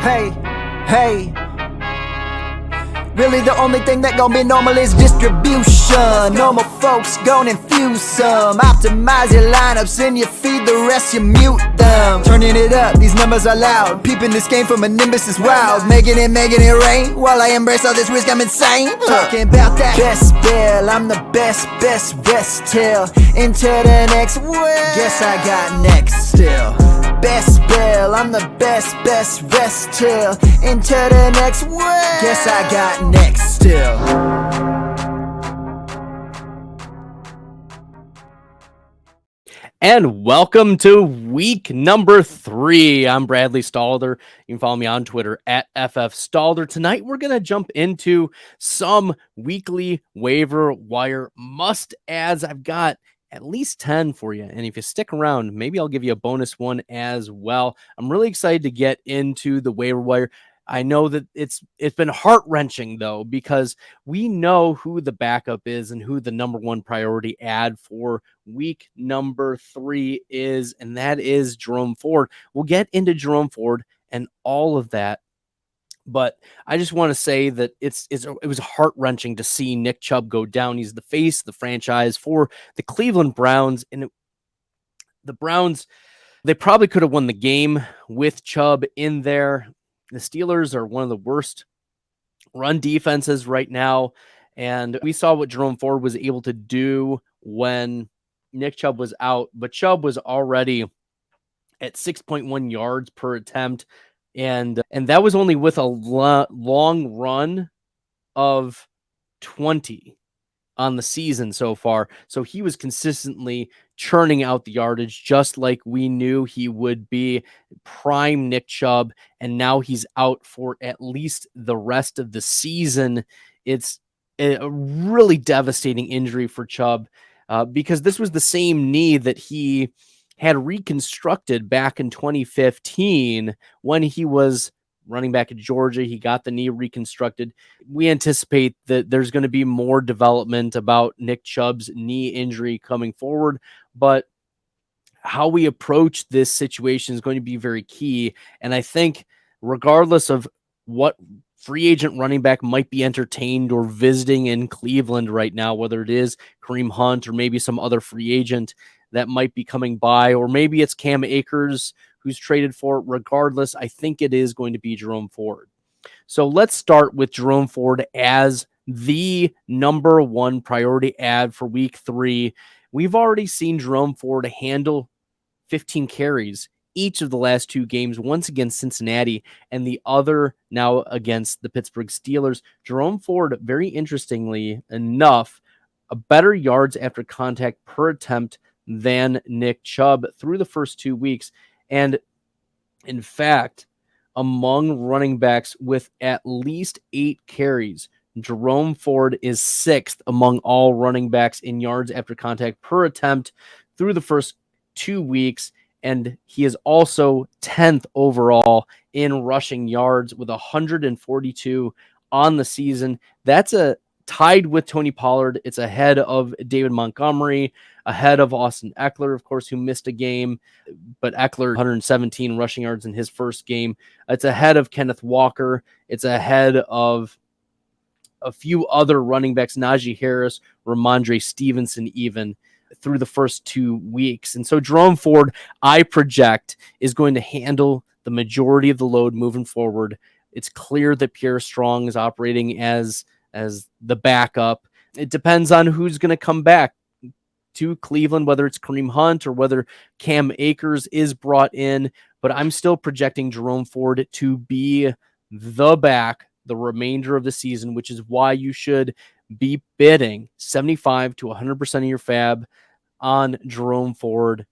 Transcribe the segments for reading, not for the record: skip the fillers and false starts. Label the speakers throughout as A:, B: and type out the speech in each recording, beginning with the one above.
A: Hey, hey. Really the only thing that gon' be normal is distribution. Normal folks gon' infuse some. Optimize your lineups and you feed the rest, you mute them. Turning it up, these numbers are loud. Peeping this game from a nimbus is wild. Making it rain. While I embrace all this risk, I'm insane. Talking about that best bell, I'm the best rest till into the next world. Guess I got next still. BestBell, I'm the best rest till into the next world. Guess I got next still.
B: And welcome to week number 3. I'm Bradley Stalder. You can follow me on Twitter at FFStalder. Tonight, we're going to jump into some weekly waiver wire must-adds. I've got at least 10 for you. And if you stick around, maybe I'll give you a bonus one as well. I'm really excited to get into the waiver wire. I know that it's been heart-wrenching, though, because we know who the backup is and who the number one priority ad for week number 3 is, and that is Jerome Ford. We'll get into Jerome Ford and all of that, but I just want to say that it was heart-wrenching to see Nick Chubb go down. He's the face of the franchise for the Cleveland Browns, and the Browns, they probably could have won the game with Chubb in there. The Steelers are one of the worst run defenses right now, and we saw what Jerome Ford was able to do when Nick Chubb was out, but Chubb was already at 6.1 yards per attempt, and that was only with a long run of 20 on the season so far. So he was consistently churning out the yardage, just like we knew he would be. Prime Nick Chubb, and now he's out for at least the rest of the season. It's a really devastating injury for Chubb because this was the same knee that he had reconstructed back in 2015 when he was running back at Georgia. He got the knee reconstructed. We anticipate that there's going to be more development about Nick Chubb's knee injury coming forward, but how we approach this situation is going to be very key. And I think regardless of what free agent running back might be entertained or visiting in Cleveland right now, whether it is Kareem Hunt or maybe some other free agent that might be coming by, or maybe it's Cam Akers who's traded for it. Regardless, I think it is going to be Jerome Ford. So let's start with Jerome Ford as the number one priority ad for week 3. We've already seen Jerome Ford handle 15 carries each of the last 2 games, once against Cincinnati and the other now against the Pittsburgh Steelers. Jerome Ford, very interestingly enough, a better yards after contact per attempt than Nick Chubb through the first 2 weeks. And in fact, among running backs with at least 8 carries, Jerome Ford is 6th among all running backs in yards after contact per attempt through the first 2 weeks. And he is also 10th overall in rushing yards with 142 on the season. That's tied with Tony Pollard. It's ahead of David Montgomery, ahead of Austin Eckler, of course, who missed a game, but Eckler 117 rushing yards in his first game. It's ahead of Kenneth Walker. It's ahead of a few other running backs, Najee Harris, Ramondre Stevenson, even through the first 2 weeks. And so Jerome Ford, I project, is going to handle the majority of the load moving forward. It's clear that Pierre Strong is operating as the backup. It depends on who's going to come back to Cleveland, whether it's Kareem Hunt or whether Cam Akers is brought in. But I'm still projecting Jerome Ford to be the back the remainder of the season, which is why you should be bidding 75 to 100% of your fab on Jerome Ford.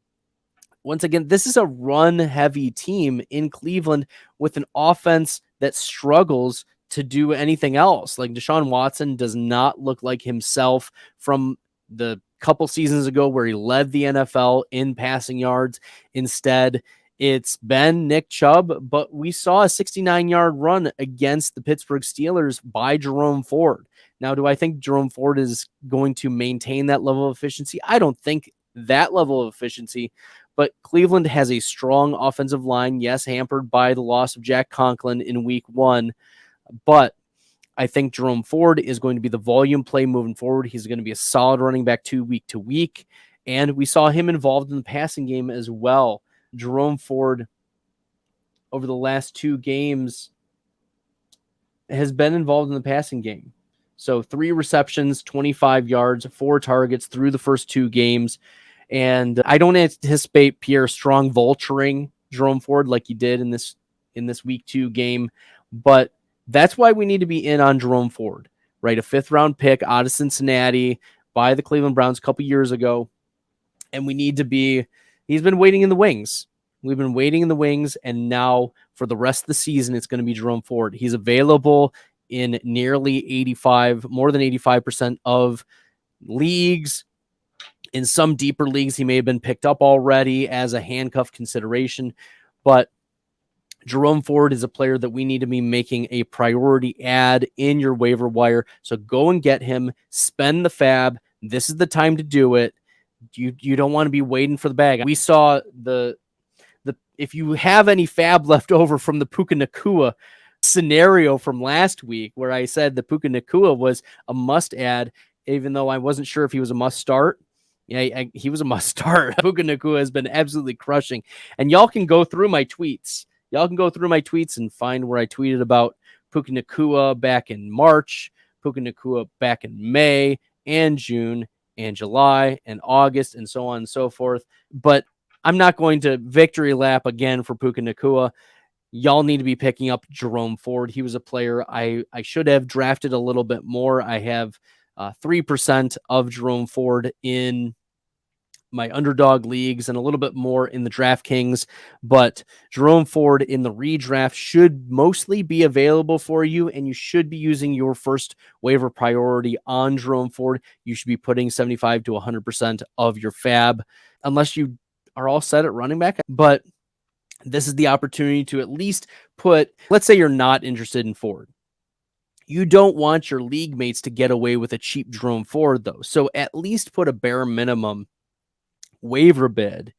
B: Once again, this is a run-heavy team in Cleveland with an offense that struggles to do anything else. Like Deshaun Watson does not look like himself from the couple seasons ago where he led the NFL in passing yards. Instead, it's been Nick Chubb, but we saw a 69-yard run against the Pittsburgh Steelers by Jerome Ford. Now, do I think Jerome Ford is going to maintain that level of efficiency? I don't think that level of efficiency, But Cleveland has a strong offensive line, yes, hampered by the loss of Jack Conklin in week 1, but I think Jerome Ford is going to be the volume play moving forward. He's going to be a solid running back week to week, and we saw him involved in the passing game as well. Jerome Ford, over the last 2 games, has been involved in the passing game. So 3 receptions, 25 yards, 4 targets through the first 2 games. And I don't anticipate Pierre Strong vulturing Jerome Ford like he did in this week 2 game, but that's why we need to be in on Jerome Ford, right? A 5th round pick out of Cincinnati by the Cleveland Browns a couple years ago. And we need to be, he's been waiting in the wings. We've been waiting in the wings, and now for the rest of the season, it's going to be Jerome Ford. He's available in nearly more than 85% of leagues. In some deeper leagues, he may have been picked up already as a handcuff consideration, but Jerome Ford is a player that we need to be making a priority add in your waiver wire. So go and get him, spend the fab. This is the time to do it. You don't want to be waiting for the bag. We saw the if you have any fab left over from the Puka Nacua scenario from last week, where I said the Puka Nacua was a must add, even though I wasn't sure if he was a must start. Yeah, he was a must start. Puka Nacua has been absolutely crushing. And y'all can go through my tweets. Y'all can go through my tweets and find where I tweeted about Puka Nacua back in March, Puka Nacua back in May and June and July and August and so on and so forth. But I'm not going to victory lap again for Puka Nacua. Y'all need to be picking up Jerome Ford. He was a player I should have drafted a little bit more. I have 3% of Jerome Ford in my underdog leagues and a little bit more in the DraftKings, but Jerome Ford in the redraft should mostly be available for you, and you should be using your first waiver priority on Jerome Ford. You should be putting 75 to 100% of your fab, unless you are all set at running back. But this is the opportunity to at least put, let's say you're not interested in Ford. You don't want your league mates to get away with a cheap Jerome Ford, though. So at least put a bare minimum waiver bid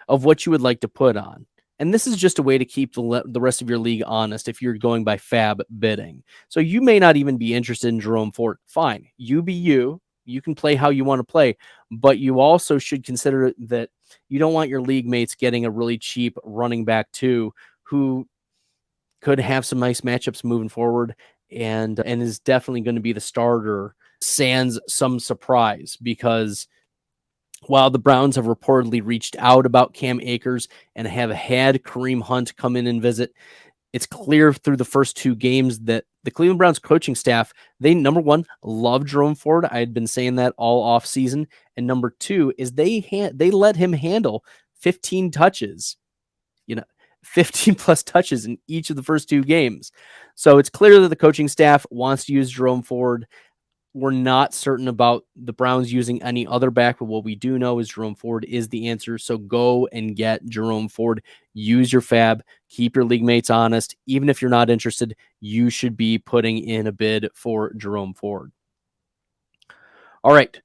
B: of what you would like to put on. And this is just a way to keep the rest of your league honest if you're going by fab bidding. So you may not even be interested in Jerome Ford. Fine. You be you. You can play how you want to play, but you also should consider that you don't want your league mates getting a really cheap running back too, who could have some nice matchups moving forward and is definitely going to be the starter sans some surprise, because while the Browns have reportedly reached out about Cam Akers and have had Kareem Hunt come in and visit, it's clear through the first 2 games that the Cleveland Browns coaching staff, they, number 1, love Jerome Ford. I had been saying that all off season. And number 2 is they let him handle 15 touches, 15 plus touches in each of the first 2 games. So it's clear that the coaching staff wants to use Jerome Ford. We're not certain about the Browns using any other back, but what we do know is Jerome Ford is the answer. So go and get Jerome Ford. Use your fab. Keep your league mates honest. Even if you're not interested, you should be putting in a bid for Jerome Ford. All right.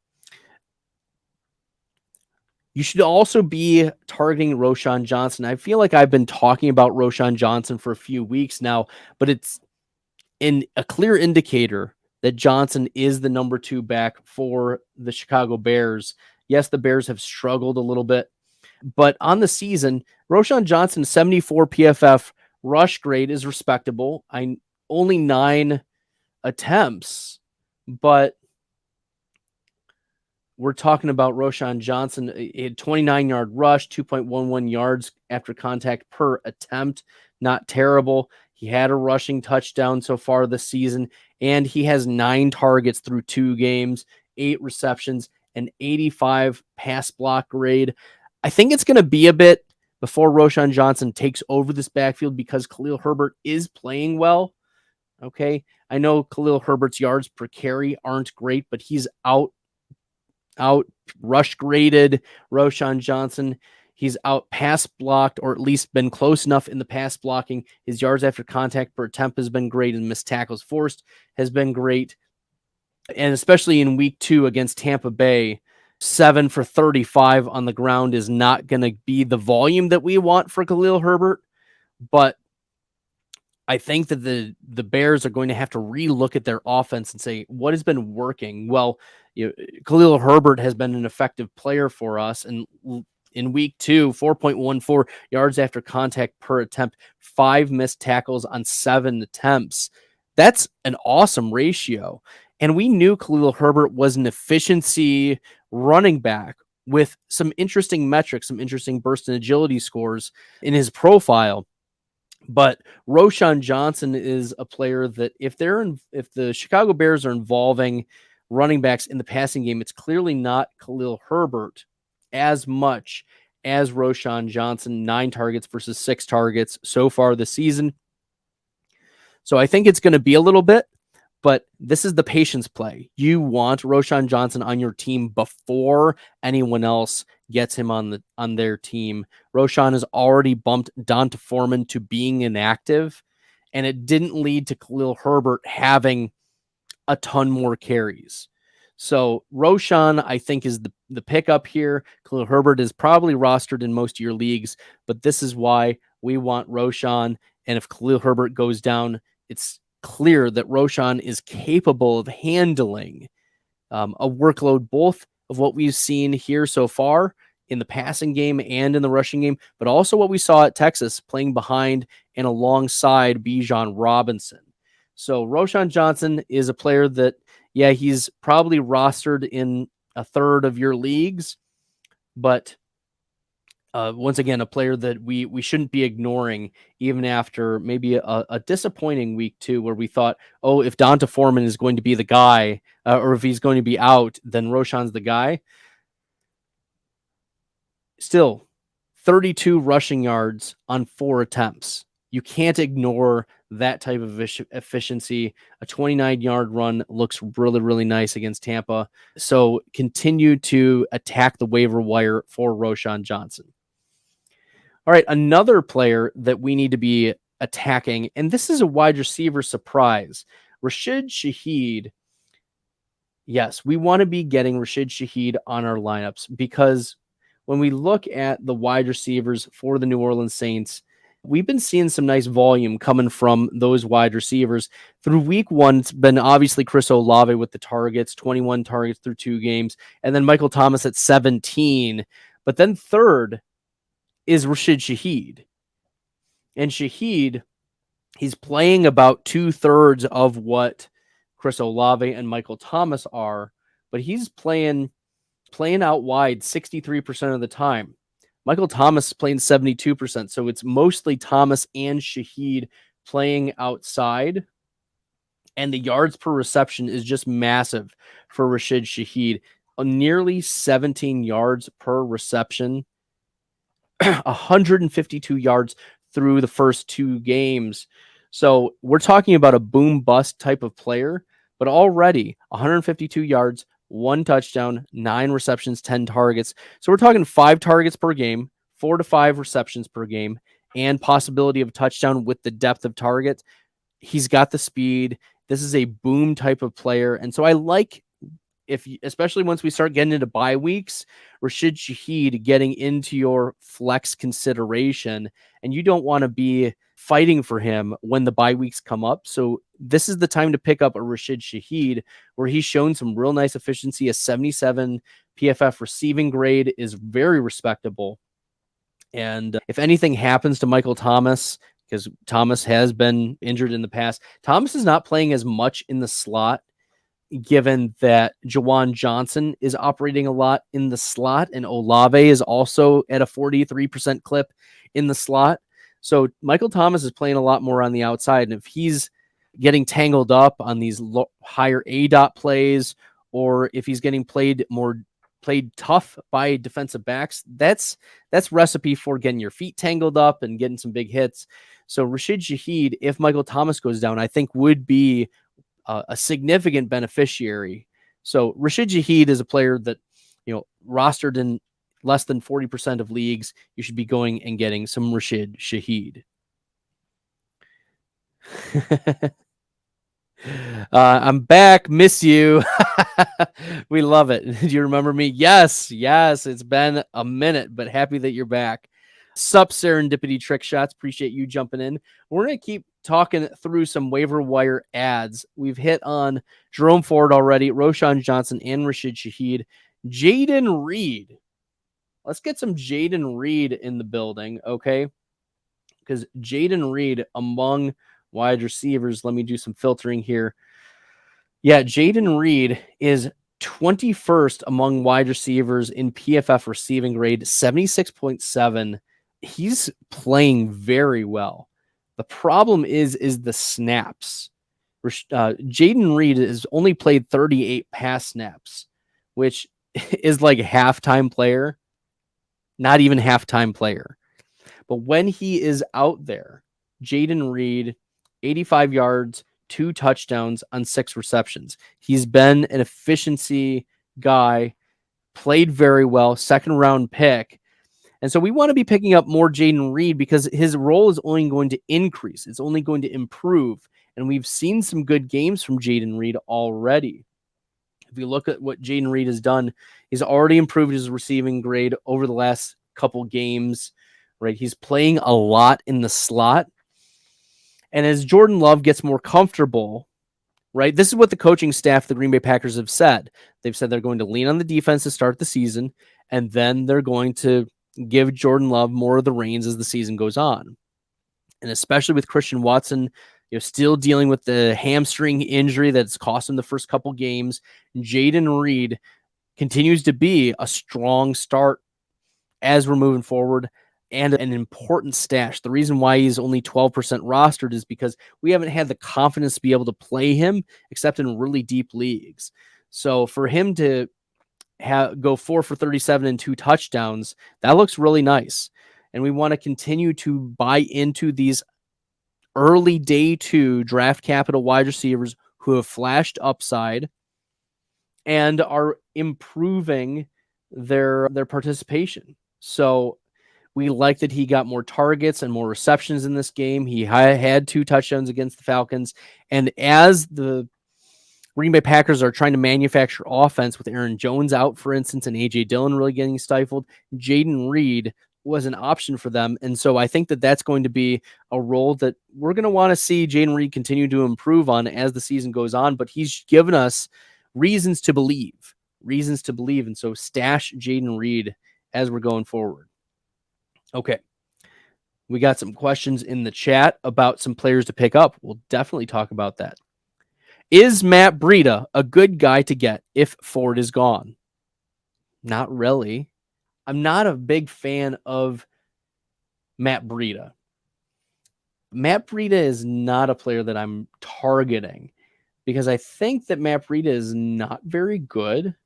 B: You should also be targeting Roschon Johnson. I feel like I've been talking about Roschon Johnson for a few weeks now, but it's a clear indicator that Johnson is the number 2 back for the Chicago Bears. Yes, the Bears have struggled a little bit, but on the season, Roschon Johnson's 74 PFF rush grade is respectable. Only 9 attempts, but we're talking about Roschon Johnson. He had 29-yard rush, 2.11 yards after contact per attempt. Not terrible. He had a rushing touchdown so far this season, and he has 9 targets through 2 games, 8 receptions, an 85 pass block grade. I think it's going to be a bit before Roschon Johnson takes over this backfield because Khalil Herbert is playing well. Okay. I know Khalil Herbert's yards per carry aren't great, but he's out rush graded Roschon Johnson. He's out pass blocked, or at least been close enough in the pass blocking. His yards after contact per attempt has been great, and missed tackles forced has been great. And especially in week 2 against Tampa Bay, 7 for 35 on the ground is not going to be the volume that we want for Khalil Herbert, but I think that the Bears are going to have to relook at their offense and say, what has been working? Well, Khalil Herbert has been an effective player for us, and in week 2, 4.14 yards after contact per attempt, 5 missed tackles on 7 attempts. That's an awesome ratio. And we knew Khalil Herbert was an efficiency running back with some interesting metrics, some interesting burst and agility scores in his profile. But Roschon Johnson is a player that if the Chicago Bears are involving running backs in the passing game, it's clearly not Khalil Herbert as much as Roschon Johnson, 9 targets versus 6 targets so far this season. So I think it's going to be a little bit, but this is the patience play. You want Roschon Johnson on your team before anyone else gets him on their team. Roschon has already bumped Donta Foreman to being inactive, and it didn't lead to Khalil Herbert having a ton more carries. So Roschon, I think, is the pickup here. Khalil Herbert is probably rostered in most of your leagues, but this is why we want Roschon. And if Khalil Herbert goes down, it's clear that Roschon is capable of handling a workload, both of what we've seen here so far in the passing game and in the rushing game, but also what we saw at Texas playing behind and alongside Bijan Robinson. So Roschon Johnson is a player that, yeah, he's probably rostered in a third of your leagues, but once again, a player that we shouldn't be ignoring, even after maybe a disappointing week 2, where we thought, oh, if Donta Foreman is going to be the guy, or if he's going to be out, then Roschon's the guy. Still, 32 rushing yards on 4 attempts. You can't ignore that type of efficiency. A 29-yard run looks really, really nice against Tampa. So continue to attack the waiver wire for Roschon Johnson. All right, another player that we need to be attacking, and this is a wide receiver surprise, Rashid Shaheed. Yes, we want to be getting Rashid Shaheed on our lineups because when we look at the wide receivers for the New Orleans Saints, we've been seeing some nice volume coming from those wide receivers. Through week 1, it's been obviously Chris Olave with the targets, 21 targets through 2 games, and then Michael Thomas at 17. But then third is Rashid Shaheed. And Shaheed, he's playing about 2/3 of what Chris Olave and Michael Thomas are, but he's playing out wide 63% of the time. Michael Thomas is playing 72%, so it's mostly Thomas and Shaheed playing outside, and the yards per reception is just massive for Rashid Shaheed. Nearly 17 yards per reception, 152 yards through the first 2 games. So we're talking about a boom bust type of player, but already 152 yards, 1 touchdown, 9 receptions, 10 targets. So we're talking 5 targets per game, 4 to 5 receptions per game, and possibility of a touchdown with the depth of target. He's got the speed. This is a boom type of player. And so I like, especially once we start getting into bye weeks, Rashid Shaheed getting into your flex consideration, and you don't want to be fighting for him when the bye weeks come up. So this is the time to pick up a Rashid Shaheed, where he's shown some real nice efficiency. A 77 PFF receiving grade is very respectable. And if anything happens to Michael Thomas, because Thomas has been injured in the past, Thomas is not playing as much in the slot, given that Jawan Johnson is operating a lot in the slot and Olave is also at a 43% clip in the slot. So Michael Thomas is playing a lot more on the outside. And if he's getting tangled up on these higher ADOT plays, or if he's getting played tough by defensive backs, that's recipe for getting your feet tangled up and getting some big hits. So Rashid Shaheed, if Michael Thomas goes down, I think would be a significant beneficiary. So Rashid Shaheed is a player that, rostered in less than 40% of leagues. You should be going and getting some Rashid Shaheed. I'm back. Miss you. We love it. Do you remember me? Yes. Yes. It's been a minute, but happy that you're back. Sup, Serendipity Trick Shots. Appreciate you jumping in. We're going to keep talking through some waiver wire ads. We've hit on Jerome Ford already, Roshan Johnson, and Rashid Shaheed. Jaden Reed. Let's get some Jaden Reed in the building, okay? Because Jaden Reed among wide receivers, let me do some filtering here. Yeah, Jaden Reed is 21st among wide receivers in PFF receiving grade, 76.7. He's playing very well. The problem is the snaps. Jaden Reed has only played 38 pass snaps, which is like halftime player, not even halftime player. But when he is out there, Jaden Reed, 85 yards, 2 touchdowns on 6 receptions. He's been an efficiency guy, played very well, second round pick. And so we want to be picking up more Jaden Reed because his role is only going to increase. It's only going to improve. And we've seen some good games from Jaden Reed already. If you look at what Jaden Reed has done, he's already improved his receiving grade over the last couple games, right? He's playing a lot in the slot. And as Jordan Love gets more comfortable, right? This is what the coaching staff, the Green Bay Packers, have said. They've said they're going to lean on the defense to start the season, and then they're going to give Jordan Love more of the reins as the season goes on. And especially with Christian Watson, still dealing with the hamstring injury that's cost him the first couple games, Jaden Reed continues to be a strong start as we're moving forward and an important stash. The reason why he's only 12% rostered is because we haven't had the confidence to be able to play him except in really deep leagues. So for him to go 4 for 37 and 2 touchdowns, that looks really nice. And we want to continue to buy into these early day 2 draft capital wide receivers who have flashed upside and are improving their participation. So we like that he got more targets and more receptions in this game. He had 2 touchdowns against the Falcons. And as the Green Bay Packers are trying to manufacture offense with Aaron Jones out, for instance, and A.J. Dillon really getting stifled, Jaden Reed was an option for them. And so I think that that's going to be a role that we're going to want to see Jaden Reed continue to improve on as the season goes on. But he's given us reasons to believe. And so stash Jaden Reed as we're going forward. Okay. We got some questions in the chat about some players to pick up. We'll definitely talk about that. Is Matt Breida a good guy to get if Ford is gone? Not really. I'm not a big fan of Matt Breida. Matt Breida is not a player that I'm targeting because I think that Matt Breida is not very good.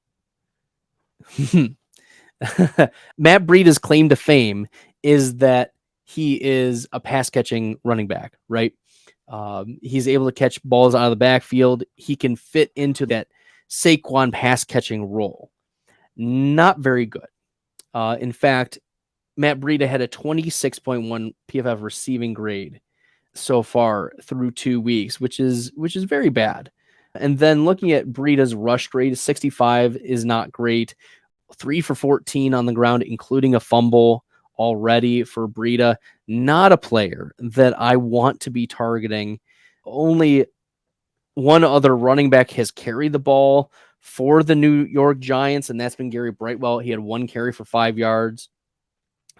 B: Matt Breida's claim to fame is that he is a pass-catching running back, right? He's able to catch balls out of the backfield. He can fit into that Saquon pass-catching role. Not very good. In fact, Matt Breida had a 26.1 PFF receiving grade so far through 2 weeks, which is very bad. And then looking at Breida's rush grade, 65 is not great. 3 for 14 on the ground, including a fumble already for Breida. Not a player that I want to be targeting. Only one other running back has carried the ball for the New York Giants, and that's been Gary Brightwell. He had 1 carry for 5 yards.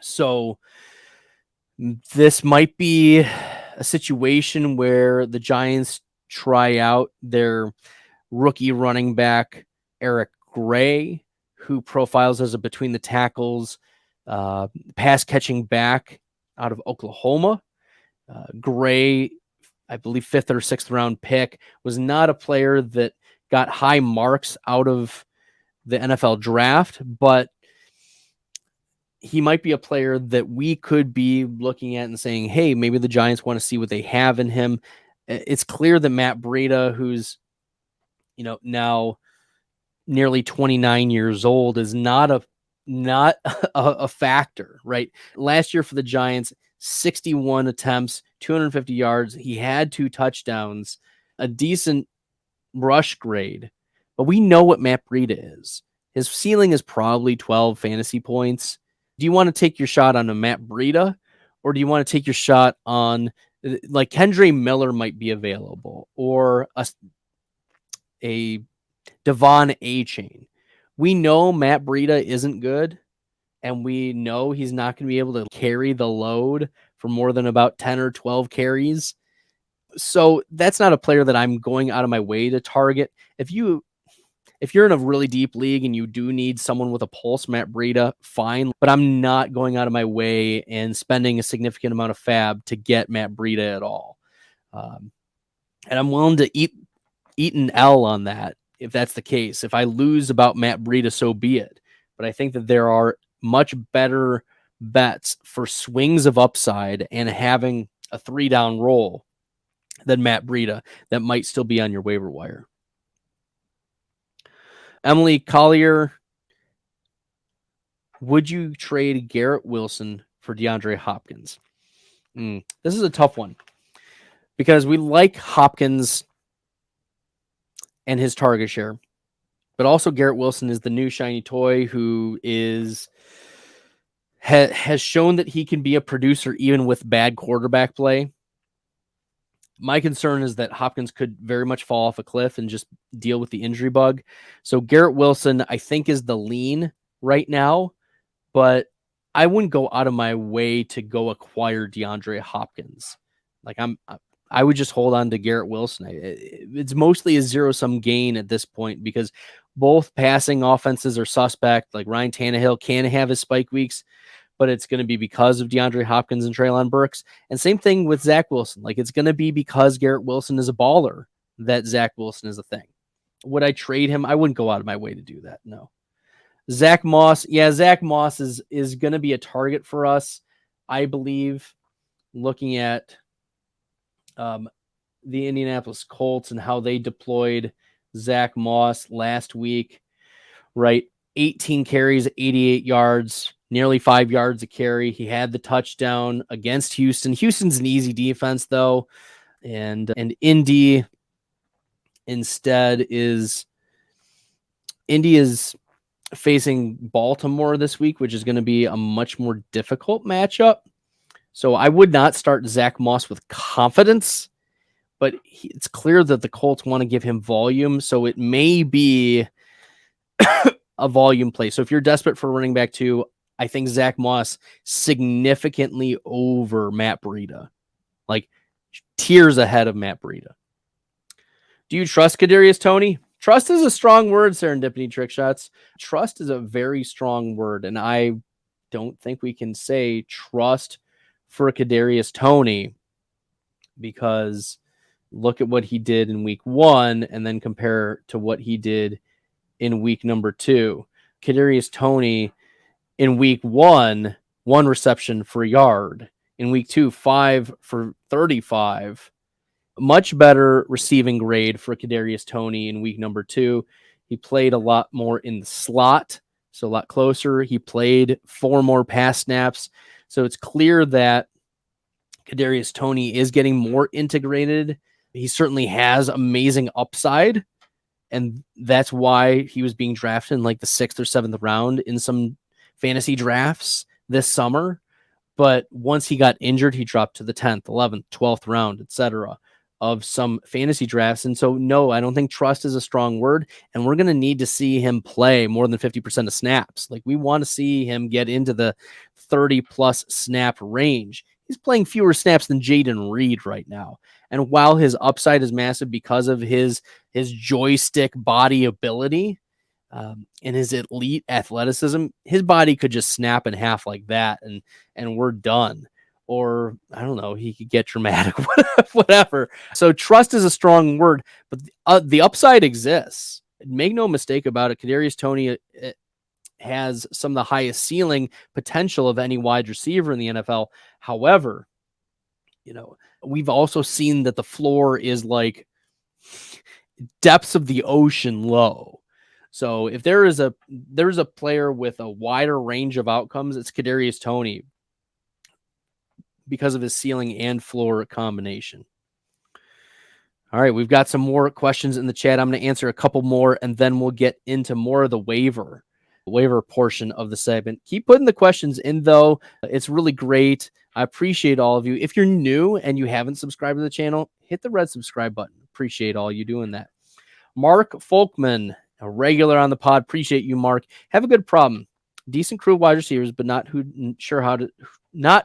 B: So this might be a situation where the Giants try out their rookie running back, Eric Gray, who profiles as a between the tackles, pass catching back out of Oklahoma. Gray, I believe 5th or 6th round pick, was not a player that got high marks out of the NFL draft, but he might be a player that we could be looking at and saying, hey, maybe the Giants want to see what they have in him. It's clear that Matt Breida, who's, now nearly 29 years old, is not a factor, right? Last year for the Giants, 61 attempts, 250 yards. He had 2 touchdowns. a decent rush grade, but we know what Matt Breida is. His ceiling is probably 12 fantasy points. Do you want to take your shot on a Matt Breida, or do you want to take your shot on like Kendre Miller might be available, or a Devon A-Chain? We know Matt Breida isn't good, and we know he's not going to be able to carry the load for more than about 10 or 12 carries. So that's not a player that I'm going out of my way to target. If you're in a really deep league and you do need someone with a pulse, Matt Breida, fine. But I'm not going out of my way and spending a significant amount of fab to get Matt Breida at all. And I'm willing to eat an L on that if that's the case. If I lose about Matt Breida, so be it. But I think that there are much better bets for swings of upside and having a 3-down roll than Matt Breida that might still be on your waiver wire. Emily Collier, would you trade Garrett Wilson for DeAndre Hopkins? This is a tough one because we like Hopkins and his target share, but also Garrett Wilson is the new shiny toy who has shown that he can be a producer even with bad quarterback play. My concern is that Hopkins could very much fall off a cliff and just deal with the injury bug. So Garrett Wilson, I think, is the lean right now, but I wouldn't go out of my way to go acquire DeAndre Hopkins. Like I would just hold on to Garrett Wilson. It's mostly a zero-sum gain at this point because both passing offenses are suspect. Like Ryan Tannehill can have his spike weeks, but it's going to be because of DeAndre Hopkins and Treylon Burks. And same thing with Zach Wilson. Like it's going to be because Garrett Wilson is a baller that Zach Wilson is a thing. Would I trade him? I wouldn't go out of my way to do that. No. Zach Moss. Yeah, Zach Moss is going to be a target for us, I believe, looking at the Indianapolis Colts and how they deployed Zach Moss last week, right? 18 carries, 88 yards, nearly 5 yards a carry. He had the touchdown against Houston. Houston's an easy defense, though. And Indy instead is facing Baltimore this week, which is going to be a much more difficult matchup. So I would not start Zach Moss with confidence, but it's clear that the Colts want to give him volume. So it may be a volume play. So if you're desperate for running back 2, I think Zach Moss significantly over Matt Breida, like tiers ahead of Matt Breida. Do you trust Kadarius Toney? Trust is a strong word, Serendipity Trick Shots. Trust is a very strong word, and I don't think we can say trust for Kadarius Toney because look at what he did in week 1 and then compare to what he did in week number 2. Kadarius Toney in week 1, 1 reception for a yard. In week 2, 5 for 35. Much better receiving grade for Kadarius Toney in week number 2. He played a lot more in the slot, so a lot closer. He played 4 more pass snaps. So it's clear that Kadarius Toney is getting more integrated. He certainly has amazing upside, and that's why he was being drafted in like the 6th or 7th round in some fantasy drafts this summer. But once he got injured, he dropped to the 10th, 11th, 12th round, etc. of some fantasy drafts. And so, no, I don't think trust is a strong word. And we're going to need to see him play more than 50% of snaps. Like we want to see him get into the 30 plus snap range. He's playing fewer snaps than Jaden Reed right now. And while his upside is massive because of his joystick body ability and his elite athleticism, his body could just snap in half like that and we're done. Or I don't know, he could get dramatic, whatever. So trust is a strong word, but the upside exists. Make no mistake about it. Kadarius Toney has some of the highest ceiling potential of any wide receiver in the NFL. However, we've also seen that the floor is like depths of the ocean low. So if there is a player with a wider range of outcomes, it's Kadarius Toney because of his ceiling and floor combination. All right, we've got some more questions in the chat. I'm going to answer a couple more, and then we'll get into more of the waiver portion of the segment. Keep putting the questions in, though. It's really great. I appreciate all of you. If you're new and you haven't subscribed to the channel, hit the red subscribe button. Appreciate all you doing that. Mark Folkman, a regular on the pod. Appreciate you, Mark. Have a good problem. Decent crew of wide receivers, but not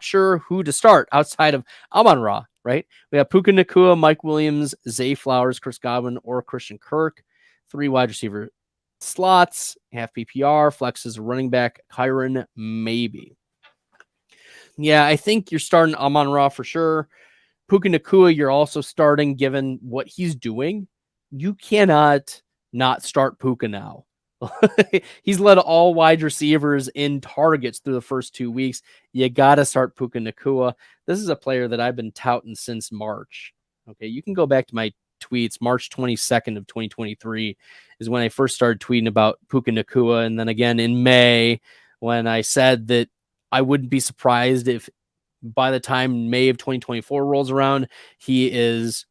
B: sure who to start outside of Amon-Ra, right? We have Puka Nacua, Mike Williams, Zay Flowers, Chris Godwin, or Christian Kirk. 3 wide receiver slots, half PPR, flexes, running back, Kyron, maybe. Yeah, I think you're starting Amon-Ra for sure. Puka Nacua, you're also starting given what he's doing. You cannot not start Puka now. He's led all wide receivers in targets through the first 2 weeks. You got to start Puka Nacua. This is a player that I've been touting since March. Okay, you can go back to my tweets. March 22nd of 2023 is when I first started tweeting about Puka Nacua. And then again in May when I said that I wouldn't be surprised if by the time May of 2024 rolls around, he has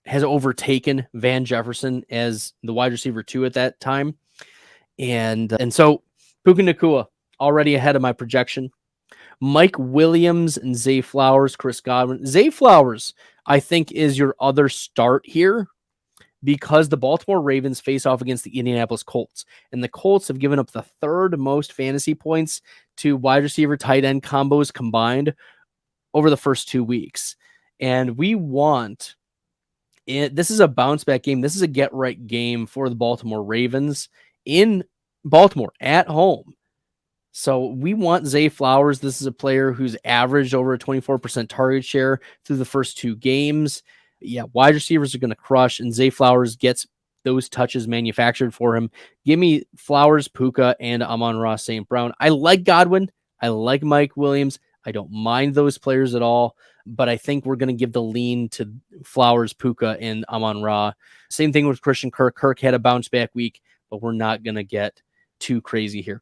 B: overtaken Van Jefferson as the wide receiver 2 at that time. And so Puka Nacua already ahead of my projection. Mike Williams and Zay Flowers, Chris Godwin. Zay Flowers, I think, is your other start here because the Baltimore Ravens face off against the Indianapolis Colts. And the Colts have given up the 3rd most fantasy points to wide receiver tight end combos combined over the first 2 weeks. And we want it. This is a bounce back game. This is a get right game for the Baltimore Ravens in Baltimore at home. So we want Zay Flowers. This is a player who's averaged over a 24% target share through the first 2 games. Yeah, wide receivers are going to crush, and Zay Flowers gets those touches manufactured for him. Give me Flowers, Puka, and Amon-Ra St. Brown. I like Godwin. I like Mike Williams. I don't mind those players at all, but I think we're going to give the lean to Flowers, Puka, and Amon-Ra. Same thing with Christian Kirk. Kirk had a bounce back week, but we're not going to get too crazy here.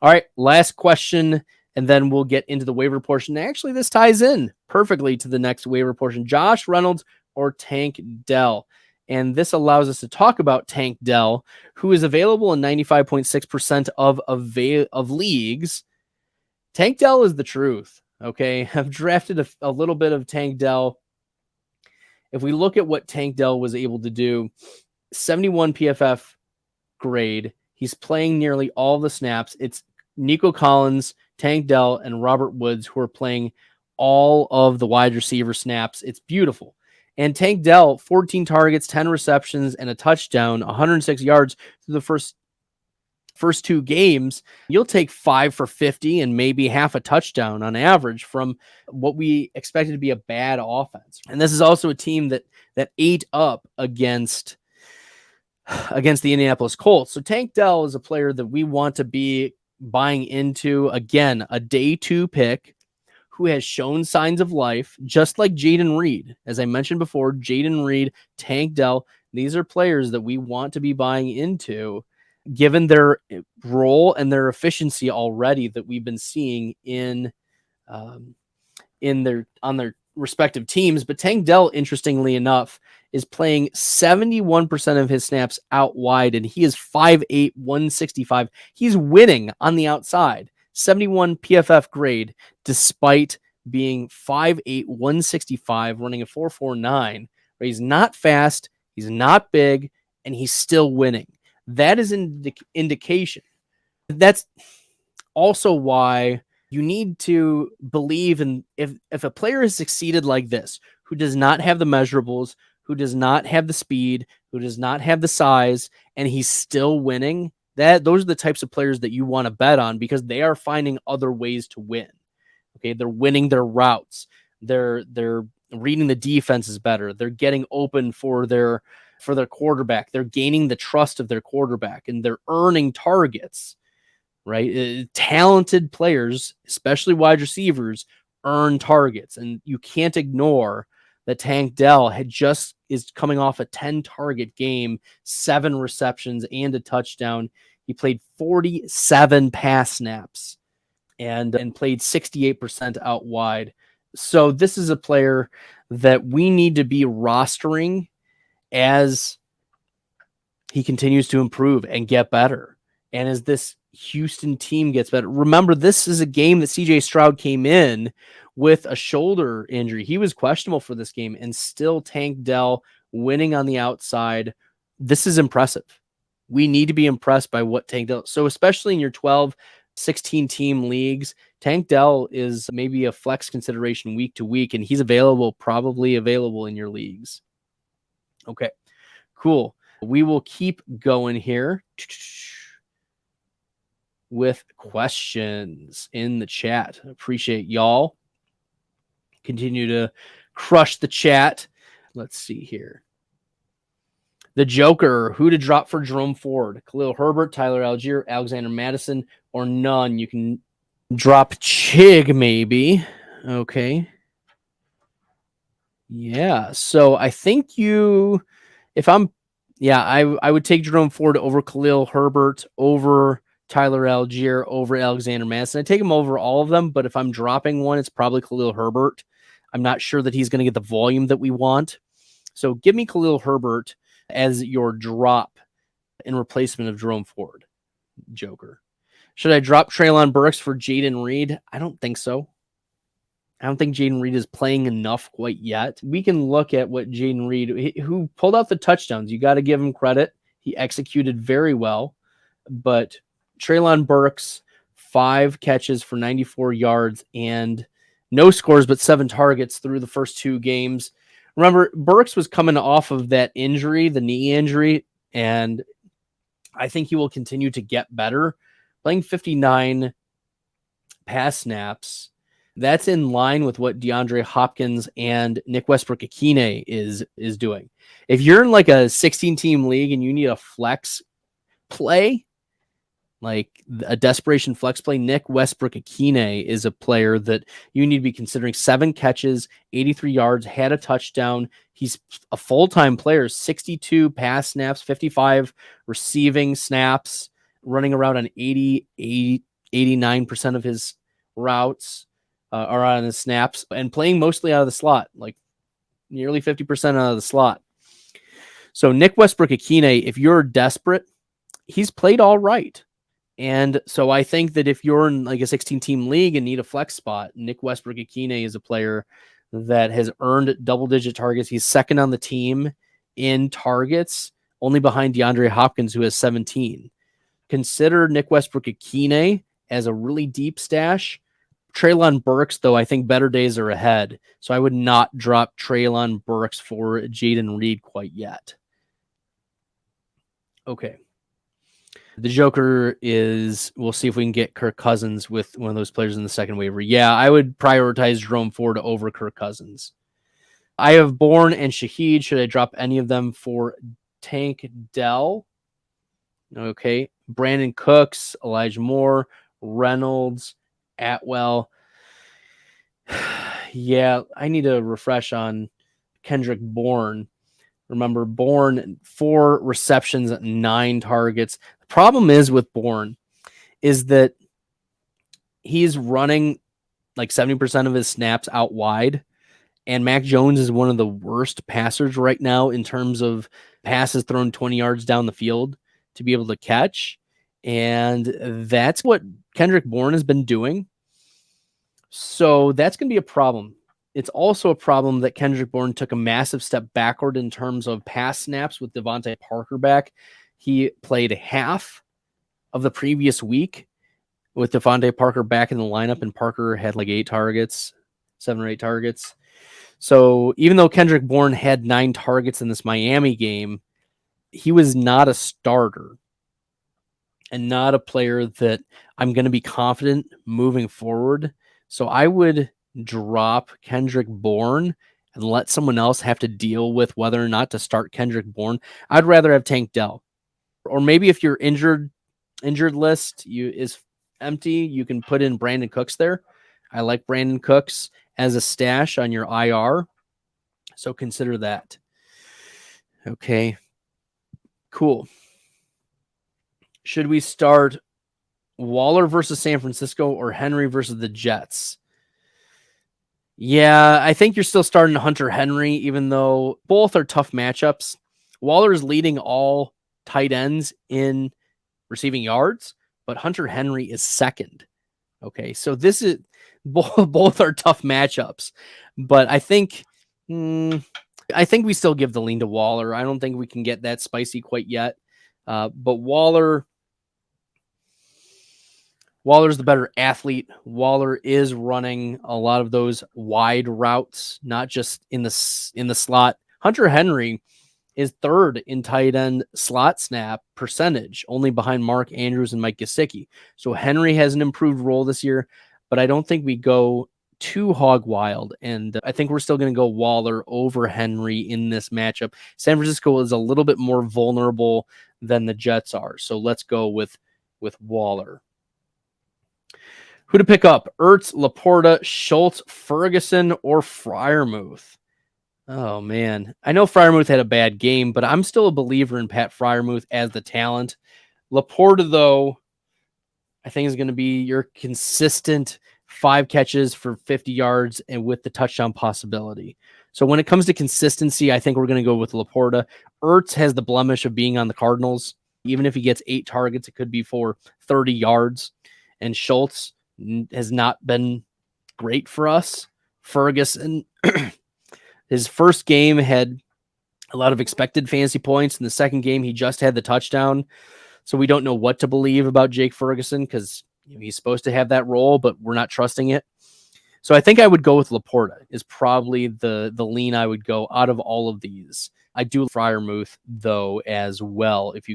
B: All right, last question, and then we'll get into the waiver portion. Actually, this ties in perfectly to the next waiver portion. Josh Reynolds or Tank Dell. And this allows us to talk about Tank Dell, who is available in 95.6% of leagues. Tank Dell is the truth, okay? I've drafted a little bit of Tank Dell. If we look at what Tank Dell was able to do, 71 PFF grade. He's playing nearly all the snaps. It's Nico Collins, Tank Dell, and Robert Woods who are playing all of the wide receiver snaps. It's beautiful. And Tank Dell, 14 targets, 10 receptions, and a touchdown, 106 yards through the first 2 games. You'll take 5 for 50 and maybe half a touchdown on average from what we expected to be a bad offense. And this is also a team that ate up against the Indianapolis Colts. So Tank Dell is a player that we want to be buying into. Again, a day 2 pick who has shown signs of life, just like Jaden Reed. As I mentioned before, Jaden Reed, Tank Dell, these are players that we want to be buying into given their role and their efficiency already that we've been seeing on their respective teams. But Tank Dell, interestingly enough, is playing 71% of his snaps out wide, and he is 5'8", 165. He's winning on the outside. 71 PFF grade, despite being 5'8", 165, running a 4.49. But he's not fast, he's not big, and he's still winning. That is an indication. That's also why you need to believe in if a player has succeeded like this, who does not have the measurables, who does not have the speed, who does not have the size, and he's still winning, those are the types of players that you want to bet on because they are finding other ways to win. Okay, they're winning their routes. They're reading the defenses better. They're getting open for their quarterback. They're gaining the trust of their quarterback, and they're earning targets. Right? Talented players, especially wide receivers, earn targets, and you can't ignore that Tank Dell is coming off a 10-target game, 7 receptions, and a touchdown. He played 47 pass snaps and played 68% out wide. So this is a player that we need to be rostering as he continues to improve and get better. And as this Houston team gets better, remember, this is a game that CJ Stroud came in with a shoulder injury. He was questionable for this game and still Tank Dell winning on the outside. This is impressive. We need to be impressed by what Tank Dell. So especially in your 12, 16 team leagues, Tank Dell is maybe a flex consideration week to week, and he's probably available in your leagues. Okay, cool. We will keep going here with questions in the chat. Appreciate y'all. Continue to crush the chat. Let's see here. The Joker, who to drop for Jerome Ford? Khalil Herbert, Tyler Algier, Alexander Madison, or none? You can drop Chig maybe. Okay. Yeah, so I think I would take Jerome Ford over Khalil Herbert, over Tyler Algier, over Alexander Madison. I take him over all of them, but if I'm dropping one, it's probably Khalil Herbert. I'm not sure that he's going to get the volume that we want. So give me Khalil Herbert as your drop in replacement of Jerome Ford, Joker. Should I drop Treylon Burks for Jaden Reed? I don't think so. I don't think Jaden Reed is playing enough quite yet. We can look at what Jaden Reed, who pulled out the touchdowns. You got to give him credit. He executed very well. But Treylon Burks, 5 catches for 94 yards and no scores, but 7 targets through the first 2 games. Remember, Burks was coming off of that injury, the knee injury, and I think he will continue to get better. Playing 59 pass snaps, that's in line with what DeAndre Hopkins and Nick Westbrook-Akine is doing. If you're in like a 16-team league and you need a flex play, like a desperation flex play, Nick Westbrook-Akine is a player that you need to be considering. 7 catches, 83 yards, had a touchdown. He's a full-time player, 62 pass snaps, 55 receiving snaps, running around on 89% of his routes are on his snaps, and playing mostly out of the slot, like nearly 50% out of the slot. So Nick Westbrook-Akine, if you're desperate, he's played all right. And so I think that if you're in like a 16-team league and need a flex spot, Nick Westbrook-Akine is a player that has earned double-digit targets. He's second on the team in targets, only behind DeAndre Hopkins, who has 17. Consider Nick Westbrook-Akine as a really deep stash. Treylon Burks, though, I think better days are ahead. So I would not drop Treylon Burks for Jaden Reed quite yet. Okay. The Joker is, we'll see if we can get Kirk Cousins with one of those players in the second waiver. Yeah, I would prioritize Jerome Ford over Kirk Cousins. I have Bourne and Shaheed. Should I drop any of them for Tank Dell? Okay. Brandon Cooks, Elijah Moore, Reynolds, Atwell. Yeah, I need to refresh on Kendrick Bourne. Remember, Bourne, 4 receptions, 9 targets. The problem is with Bourne is that he's running like 70% of his snaps out wide, and Mac Jones is one of the worst passers right now in terms of passes thrown 20 yards down the field to be able to catch. And that's what Kendrick Bourne has been doing. So that's going to be a problem. It's also a problem that Kendrick Bourne took a massive step backward in terms of pass snaps with Devontae Parker back. He played half of the previous week with Devontae Parker back in the lineup, and Parker had like 8 targets, 7 or 8 targets. So even though Kendrick Bourne had 9 targets in this Miami game, he was not a starter and not a player that I'm going to be confident moving forward. So I would drop Kendrick Bourne and let someone else have to deal with whether or not to start Kendrick Bourne. I'd rather have Tank Dell. Or maybe if your injured list is empty, you can put in Brandon Cooks there. I like Brandon Cooks as a stash on your IR. So consider that. Okay. Cool. Should we start Waller versus San Francisco or Henry versus the Jets? Yeah, I think you're still starting Hunter Henry, even though both are tough matchups. Waller is leading all tight ends in receiving yards, but Hunter Henry is second. Okay, so this is both are tough matchups, but I think we still give the lean to Waller. I don't think we can get that spicy quite yet, but Waller's the better athlete. Waller is running a lot of those wide routes, not just in the slot. Hunter Henry is third in tight end slot snap percentage, only behind Mark Andrews and Mike Gesicki. So Henry has an improved role this year, but I don't think we go too hog wild. And I think we're still going to go Waller over Henry in this matchup. San Francisco is a little bit more vulnerable than the Jets are. So let's go with Waller. Who to pick up? Ertz, Laporta, Schultz, Ferguson, or Freiermuth? Oh, man. I know Freiermuth had a bad game, but I'm still a believer in Pat Freiermuth as the talent. Laporta, though, I think is going to be your consistent 5 catches for 50 yards and with the touchdown possibility. So when it comes to consistency, I think we're going to go with Laporta. Ertz has the blemish of being on the Cardinals. Even if he gets 8 targets, it could be for 30 yards. And Schultz has not been great for us. Ferguson... His first game had a lot of expected fantasy points. In the second game, he just had the touchdown. So we don't know what to believe about Jake Ferguson because he's supposed to have that role, but we're not trusting it. So I think I would go with Laporta is probably the lean I would go out of all of these. I do Freiermuth, though, as well. If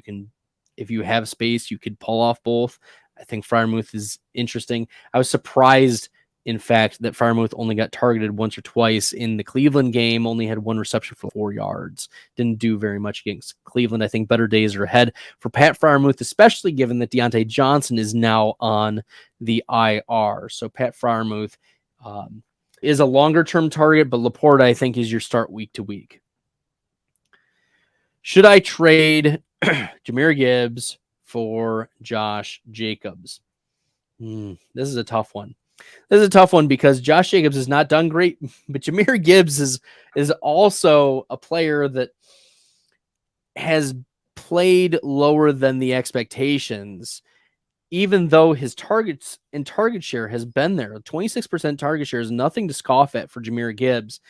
B: you have space, you could pull off both. I think Freiermuth is interesting. I was surprised, in fact, that Freiermuth only got targeted once or twice in the Cleveland game, only had 1 reception for 4 yards. Didn't do very much against Cleveland. I think better days are ahead for Pat Freiermuth, especially given that Deontay Johnson is now on the IR. So Pat Freiermuth is a longer-term target, but Laporta, I think, is your start week to week. Should I trade Jahmyr Gibbs for Josh Jacobs? This is a tough one. This is a tough one because Josh Jacobs has not done great, but Jahmyr Gibbs is also a player that has played lower than the expectations, even though his targets and target share has been there. 26% target share is nothing to scoff at for Jahmyr Gibbs.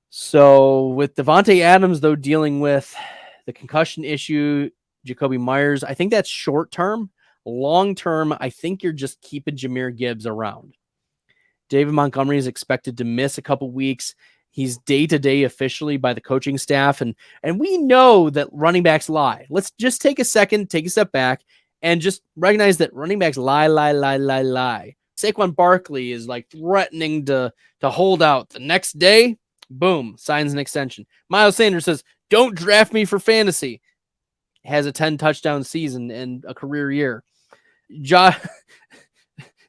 B: So with Devontae Adams, though, dealing with the concussion issue, Jacoby Myers, I think that's short term. Long term, I think you're just keeping Jahmyr Gibbs around. David Montgomery is expected to miss a couple weeks. He's day-to-day officially by the coaching staff, and we know that running backs lie. Let's just take a second, take a step back, and just recognize that running backs lie. Saquon Barkley is like threatening to hold out. The next day, boom, signs an extension. Miles Sanders says, "Don't draft me for fantasy." Has a 10-touchdown season and a career year.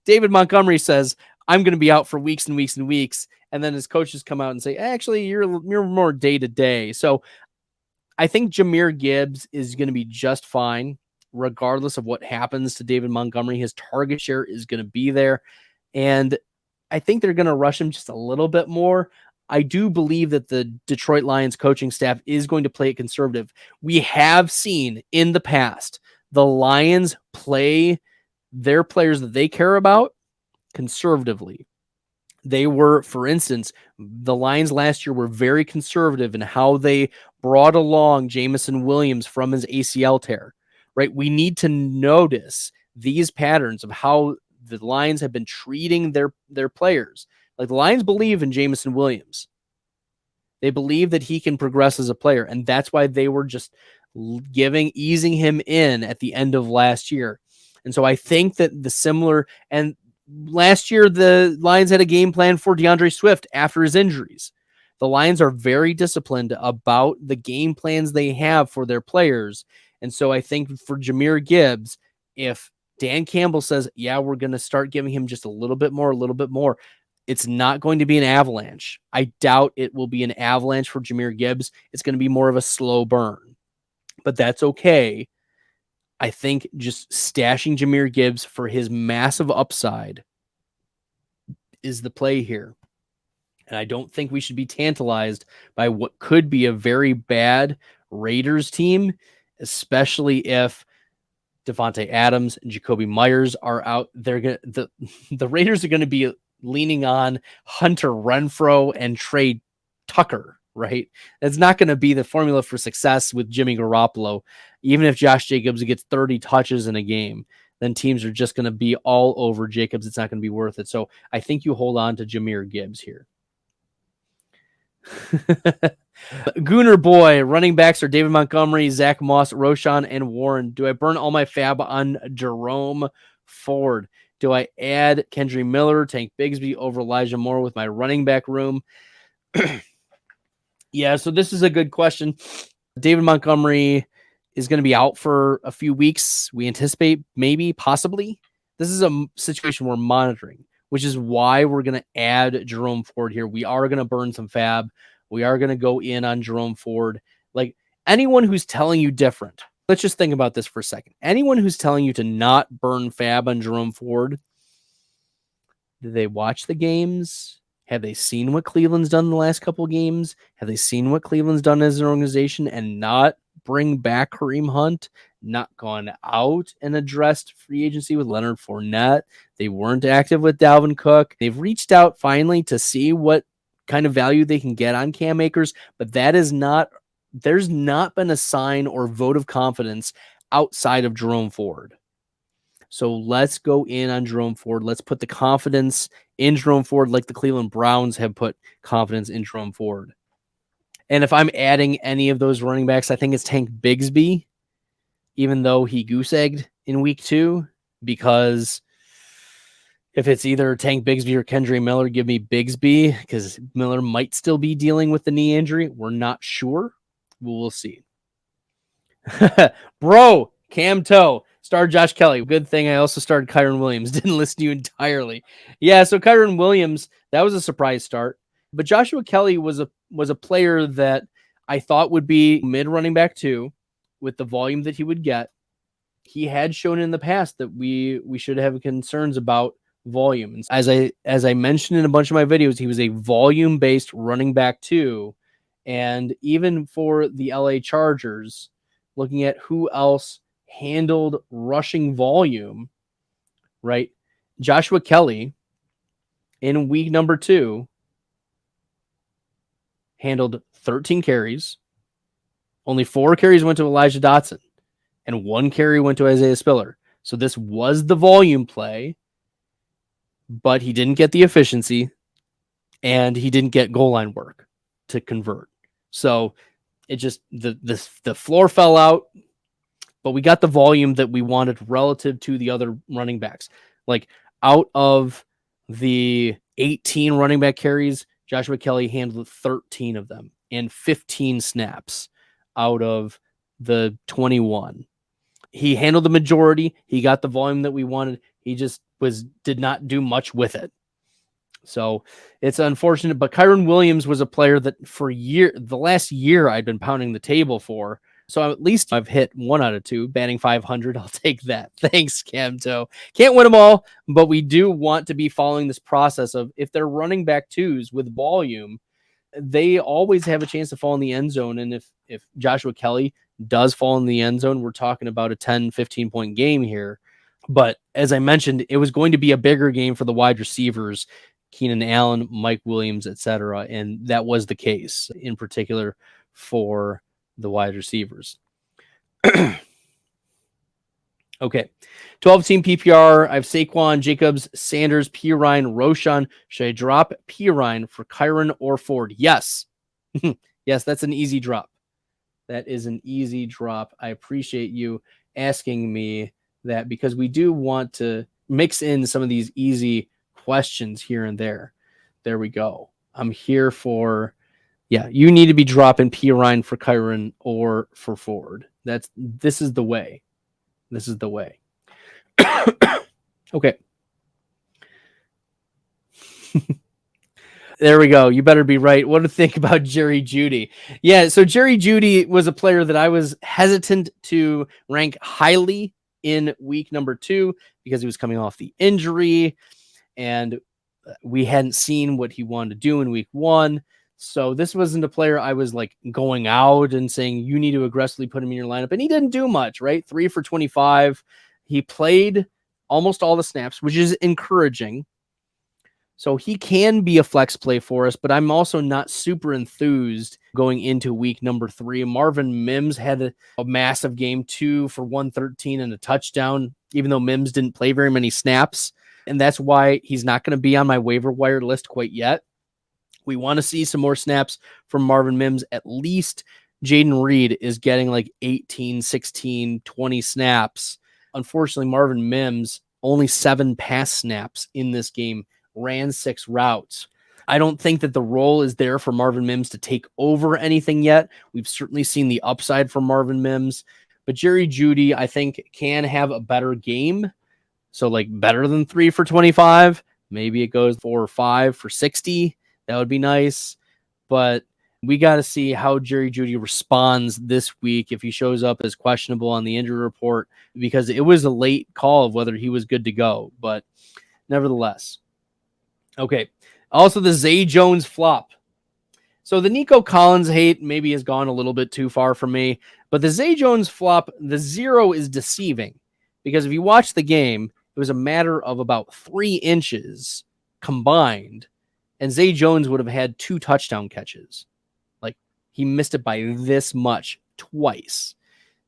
B: David Montgomery says, "I'm going to be out for weeks and weeks and weeks." And then his coaches come out and say, "Actually, you're more day to day." So I think Jahmyr Gibbs is going to be just fine, regardless of what happens to David Montgomery. His target share is going to be there. And I think they're going to rush him just a little bit more. I do believe that the Detroit Lions coaching staff is going to play it conservative. We have seen in the past the Lions play their players that they care about conservatively. They were, for instance, the Lions last year were very conservative in how they brought along Jameson Williams from his ACL tear, right? We need to notice these patterns of how the Lions have been treating their players. Like the Lions believe in Jameson Williams. They believe that he can progress as a player, and that's why they were just easing him in at the end of last year. And so I think that and last year the Lions had a game plan for DeAndre Swift after his injuries. The Lions are very disciplined about the game plans they have for their players. And so I think for Jahmyr Gibbs, if Dan Campbell says, "Yeah, we're going to start giving him just a little bit more," it's not going to be an avalanche. I doubt it will be an avalanche for Jahmyr Gibbs. It's going to be more of a slow burn, but that's okay. I think just stashing Jahmyr Gibbs for his massive upside is the play here. And I don't think we should be tantalized by what could be a very bad Raiders team, especially if Devontae Adams and Jacoby Myers are out. The Raiders are going to be leaning on Hunter Renfrow and Trey Tucker, right? That's not going to be the formula for success with Jimmy Garoppolo. Even if Josh Jacobs gets 30 touches in a game, then teams are just going to be all over Jacobs. It's not going to be worth it. So I think you hold on to Jahmyr Gibbs here. Gooner Boy, running backs are David Montgomery, Zach Moss, Roshan, and Warren. Do I burn all my fab on Jerome Ford? Do I add Kendry Miller, Tank Bigsby over Elijah Moore with my running back room? Yeah, so this is a good question. David Montgomery is going to be out for a few weeks. We anticipate maybe, possibly. This is a situation we're monitoring, which is why we're going to add Jerome Ford here. We are going to burn some fab. We are going to go in on Jerome Ford. Like anyone who's telling you different, let's just think about this for a second. Anyone who's telling you to not burn fab on Jerome Ford, did they watch the games? Have they seen what Cleveland's done in the last couple of games? Have they seen what Cleveland's done as an organization and not bring back Kareem Hunt, not gone out and addressed free agency with Leonard Fournette? They weren't active with Dalvin Cook. They've reached out finally to see what kind of value they can get on Cam Akers, but there's not been a sign or vote of confidence outside of Jerome Ford. So let's go in on Jerome Ford. Let's put the confidence in Jerome Ford like the Cleveland Browns have put confidence in Jerome Ford. And if I'm adding any of those running backs, I think it's Tank Bigsby, even though he goose-egged in week 2, because if it's either Tank Bigsby or Kendry Miller, give me Bigsby because Miller might still be dealing with the knee injury. We're not sure. We'll see. Bro, Cam Toe, starred Josh Kelly. Good thing I also started Kyron Williams. Didn't listen to you entirely. Yeah, so Kyron Williams, that was a surprise start. But Joshua Kelly was a player that I thought would be mid running back 2 with the volume that he would get. He had shown in the past that we should have concerns about volume. And as I mentioned in a bunch of my videos, he was a volume-based running back 2. And even for the LA Chargers, looking at who else handled rushing volume, right? Joshua Kelly in week number 2 handled 13 carries. Only 4 carries went to Elijah Dotson and 1 carry went to Isaiah Spiller. So this was the volume play, but he didn't get the efficiency and he didn't get goal line work to convert. So it just, the floor fell out, but we got the volume that we wanted relative to the other running backs. Like out of the 18 running back carries, Joshua Kelly handled 13 of them and 15 snaps out of the 21. He handled the majority. He got the volume that we wanted. He just did not do much with it. So it's unfortunate, but Kyron Williams was a player that for the last year I'd been pounding the table for. So at least I've hit 1 out of 2, batting 500. I'll take that. Thanks, Camto. Can't win them all, but we do want to be following this process of if they're running back 2s with volume, they always have a chance to fall in the end zone. And if Joshua Kelly does fall in the end zone, we're talking about a 10, 15 point game here. But as I mentioned, it was going to be a bigger game for the wide receivers, Keenan Allen, Mike Williams, etc. And that was the case in particular for the wide receivers. Okay. 12-team PPR. I have Saquon, Jacobs, Sanders, Pirine, Roshan. Should I drop Pirine for Kyron or Ford? Yes. Yes, that's an easy drop. That is an easy drop. I appreciate you asking me that because we do want to mix in some of these easy questions here and there. There we go. I'm here for, yeah, you need to be dropping Pirine for Kyron or for Ford. This is the way. This is the way. Okay. There we go. You better be right. What to think about Jerry Jeudy? Yeah, so Jerry Jeudy was a player that I was hesitant to rank highly in week number 2 because he was coming off the injury and we hadn't seen what he wanted to do in week 1. So this wasn't a player I was like going out and saying you need to aggressively put him in your lineup. And he didn't do much, right? 3 for 25. He played almost all the snaps, which is encouraging. So he can be a flex play for us, but I'm also not super enthused going into week number 3. Marvin Mims had a massive game, 2 for 113 and a touchdown, even though Mims didn't play very many snaps. And that's why he's not going to be on my waiver wire list quite yet. We want to see some more snaps from Marvin Mims. At least Jaden Reed is getting like 18, 16, 20 snaps. Unfortunately, Marvin Mims, only 7 pass snaps in this game, ran 6 routes. I don't think that the role is there for Marvin Mims to take over anything yet. We've certainly seen the upside from Marvin Mims, but Jerry Jeudy, I think, can have a better game. So like better than 3 for 25. Maybe it goes 4 or 5 for 60. That would be nice. But we got to see how Jerry Jeudy responds this week if he shows up as questionable on the injury report, because it was a late call of whether he was good to go. But nevertheless. Okay. Also, the Zay Jones flop. So the Nico Collins hate maybe has gone a little bit too far for me. But the Zay Jones flop, the 0 is deceiving. Because if you watch the game, it was a matter of about 3 inches combined. And Zay Jones would have had 2 touchdown catches. Like, he missed it by this much twice.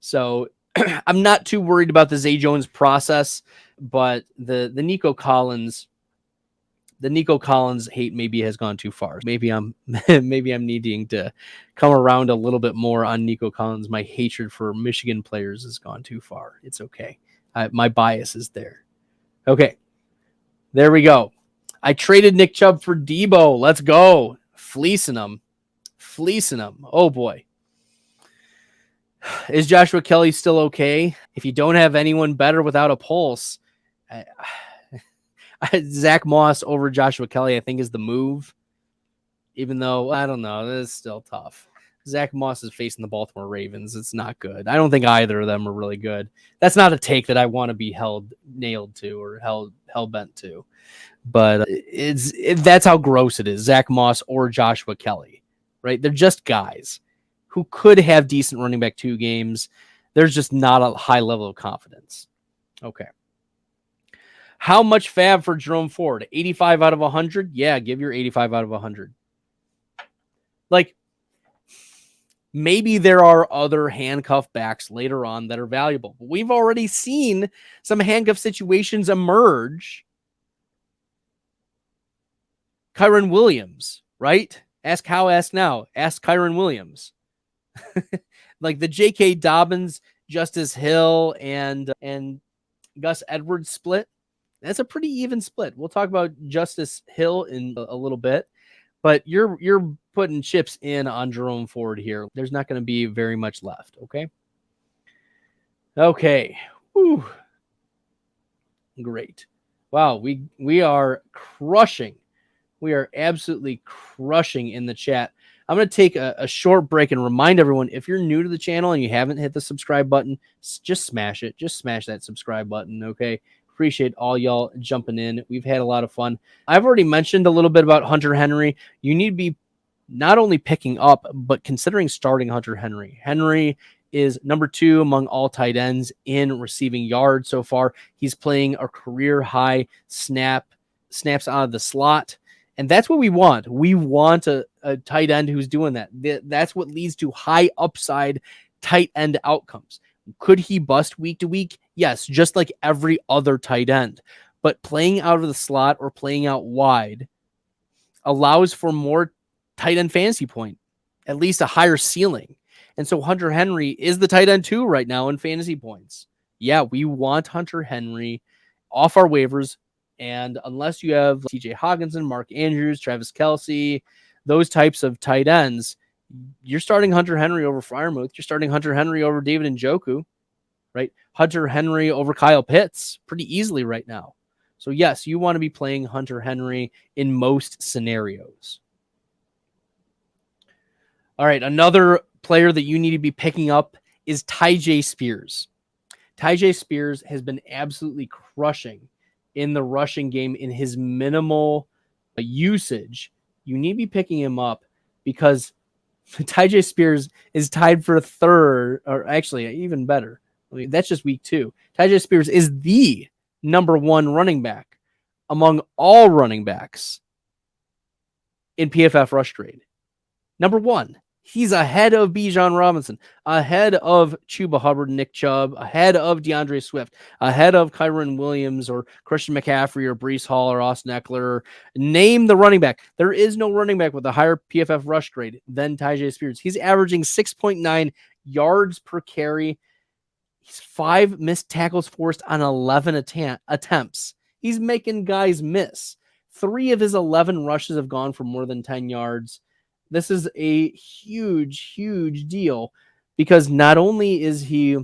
B: So I'm not too worried about the Zay Jones process, but the Nico Collins hate maybe has gone too far. Maybe I'm needing to come around a little bit more on Nico Collins. My hatred for Michigan players has gone too far. It's okay. My bias is there. Okay, there we go. I traded Nick Chubb for Debo. Let's go. Fleecing him. Oh, boy. Is Joshua Kelly still okay? If you don't have anyone better without a pulse, Zach Moss over Joshua Kelly, I think, is the move. Even though, I don't know, this is still tough. Zach Moss is facing the Baltimore Ravens. It's not good. I don't think either of them are really good. That's not a take that I want to be nailed to or hell-bent to. But that's how gross it is. Zach Moss or Joshua Kelly, right? They're just guys who could have decent running back 2 games. There's just not a high level of confidence. Okay. How much fab for Jerome Ford? 85 out of 100? Yeah, give your 85 out of 100. Like, maybe there are other handcuff backs later on that are valuable. But we've already seen some handcuff situations emerge. Kyron Williams, right? Ask how, ask now. Ask Kyron Williams. Like the J.K. Dobbins, Justice Hill, and Gus Edwards split. That's a pretty even split. We'll talk about Justice Hill in a little bit, but you're putting chips in on Jerome Ford here. There's not going to be very much left. Okay. Whew. Great. Wow. We are crushing. We are absolutely crushing in the chat. I'm going to take a short break and remind everyone, if you're new to the channel and you haven't hit the subscribe button, just smash it. Just smash that subscribe button, okay? Appreciate all y'all jumping in. We've had a lot of fun. I've already mentioned a little bit about Hunter Henry. You need to be not only picking up, but considering starting Hunter Henry. Henry is number 2 among all tight ends in receiving yards so far. He's playing a career high snaps out of the slot. And that's what we want. We want a tight end who's doing that. That's what leads to high upside tight end outcomes. Could he bust week to week? Yes, just like every other tight end. But playing out of the slot or playing out wide allows for more tight end fantasy point, at least a higher ceiling. And so Hunter Henry is the tight end 2 right now in fantasy points. Yeah, we want Hunter Henry off our waivers. And unless you have TJ Hawkinson, Mark Andrews, Travis Kelce, those types of tight ends, you're starting Hunter Henry over Freiermuth. You're starting Hunter Henry over David Njoku, right? Hunter Henry over Kyle Pitts pretty easily right now. So yes, you want to be playing Hunter Henry in most scenarios. All right, another player that you need to be picking up is Tyjae Spears. Tyjae Spears has been absolutely crushing in the rushing game in his minimal usage. You need to be picking him up because Tyjae Spears is tied for third, or actually even better. I mean, that's just week 2. Tyjae Spears is the number 1 running back among all running backs in PFF rush grade. Number 1. He's ahead of Bijan Robinson, ahead of Chuba Hubbard, Nick Chubb, ahead of DeAndre Swift, ahead of Kyron Williams or Christian McCaffrey or Breece Hall or Austin Eckler. Name the running back. There is no running back with a higher PFF rush grade than Tyjae Spears. He's averaging 6.9 yards per carry. He's 5 missed tackles forced on 11 attempts. He's making guys miss. 3 of his 11 rushes have gone for more than 10 yards. This is a huge, huge deal because not only is he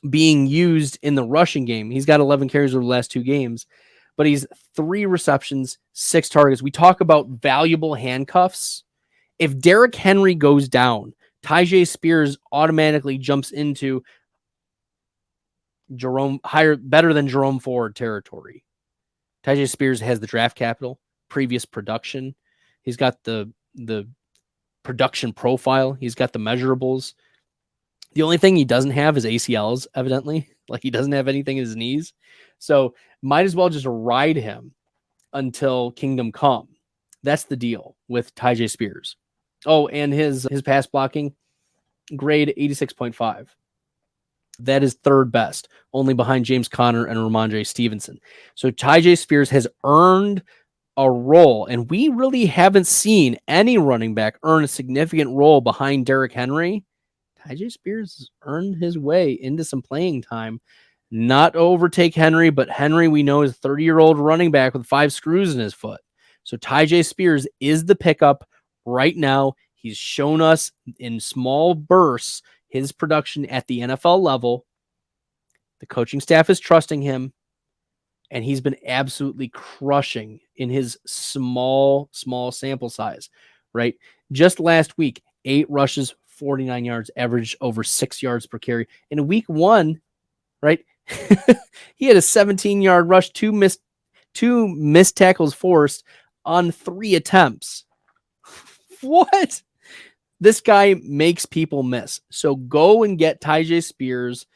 B: being used in the rushing game, he's got 11 carries over the last 2 games, but he's 3 receptions, 6 targets. We talk about valuable handcuffs. If Derrick Henry goes down, Tyjae Spears automatically jumps into better than Jerome Ford territory. Tyjae Spears has the draft capital, previous production. He's got the production profile. He's got the measurables. The only thing he doesn't have is ACLs, evidently. Like, he doesn't have anything in his knees. So might as well just ride him until kingdom come. That's the deal with Tyjae Spears. Oh, and his pass blocking grade 86.5. That is 3rd best, only behind James Conner and Ramondre Stevenson. So Tyjae Spears has earned a role, and we really haven't seen any running back earn a significant role behind Derrick Henry. Tyjae Spears has earned his way into some playing time, not to overtake Henry, but Henry, we know, is a 30-year-old running back with 5 screws in his foot. So Tyjae Spears is the pickup right now. He's shown us in small bursts his production at the NFL level. The coaching staff is trusting him, and he's been absolutely crushing in his small sample size, right? Just last week, 8 rushes, 49 yards, averaged over 6 yards per carry. In week 1, right, he had a 17-yard rush, 2 missed tackles forced on 3 attempts. What? This guy makes people miss. So go and get Tyjae Spears.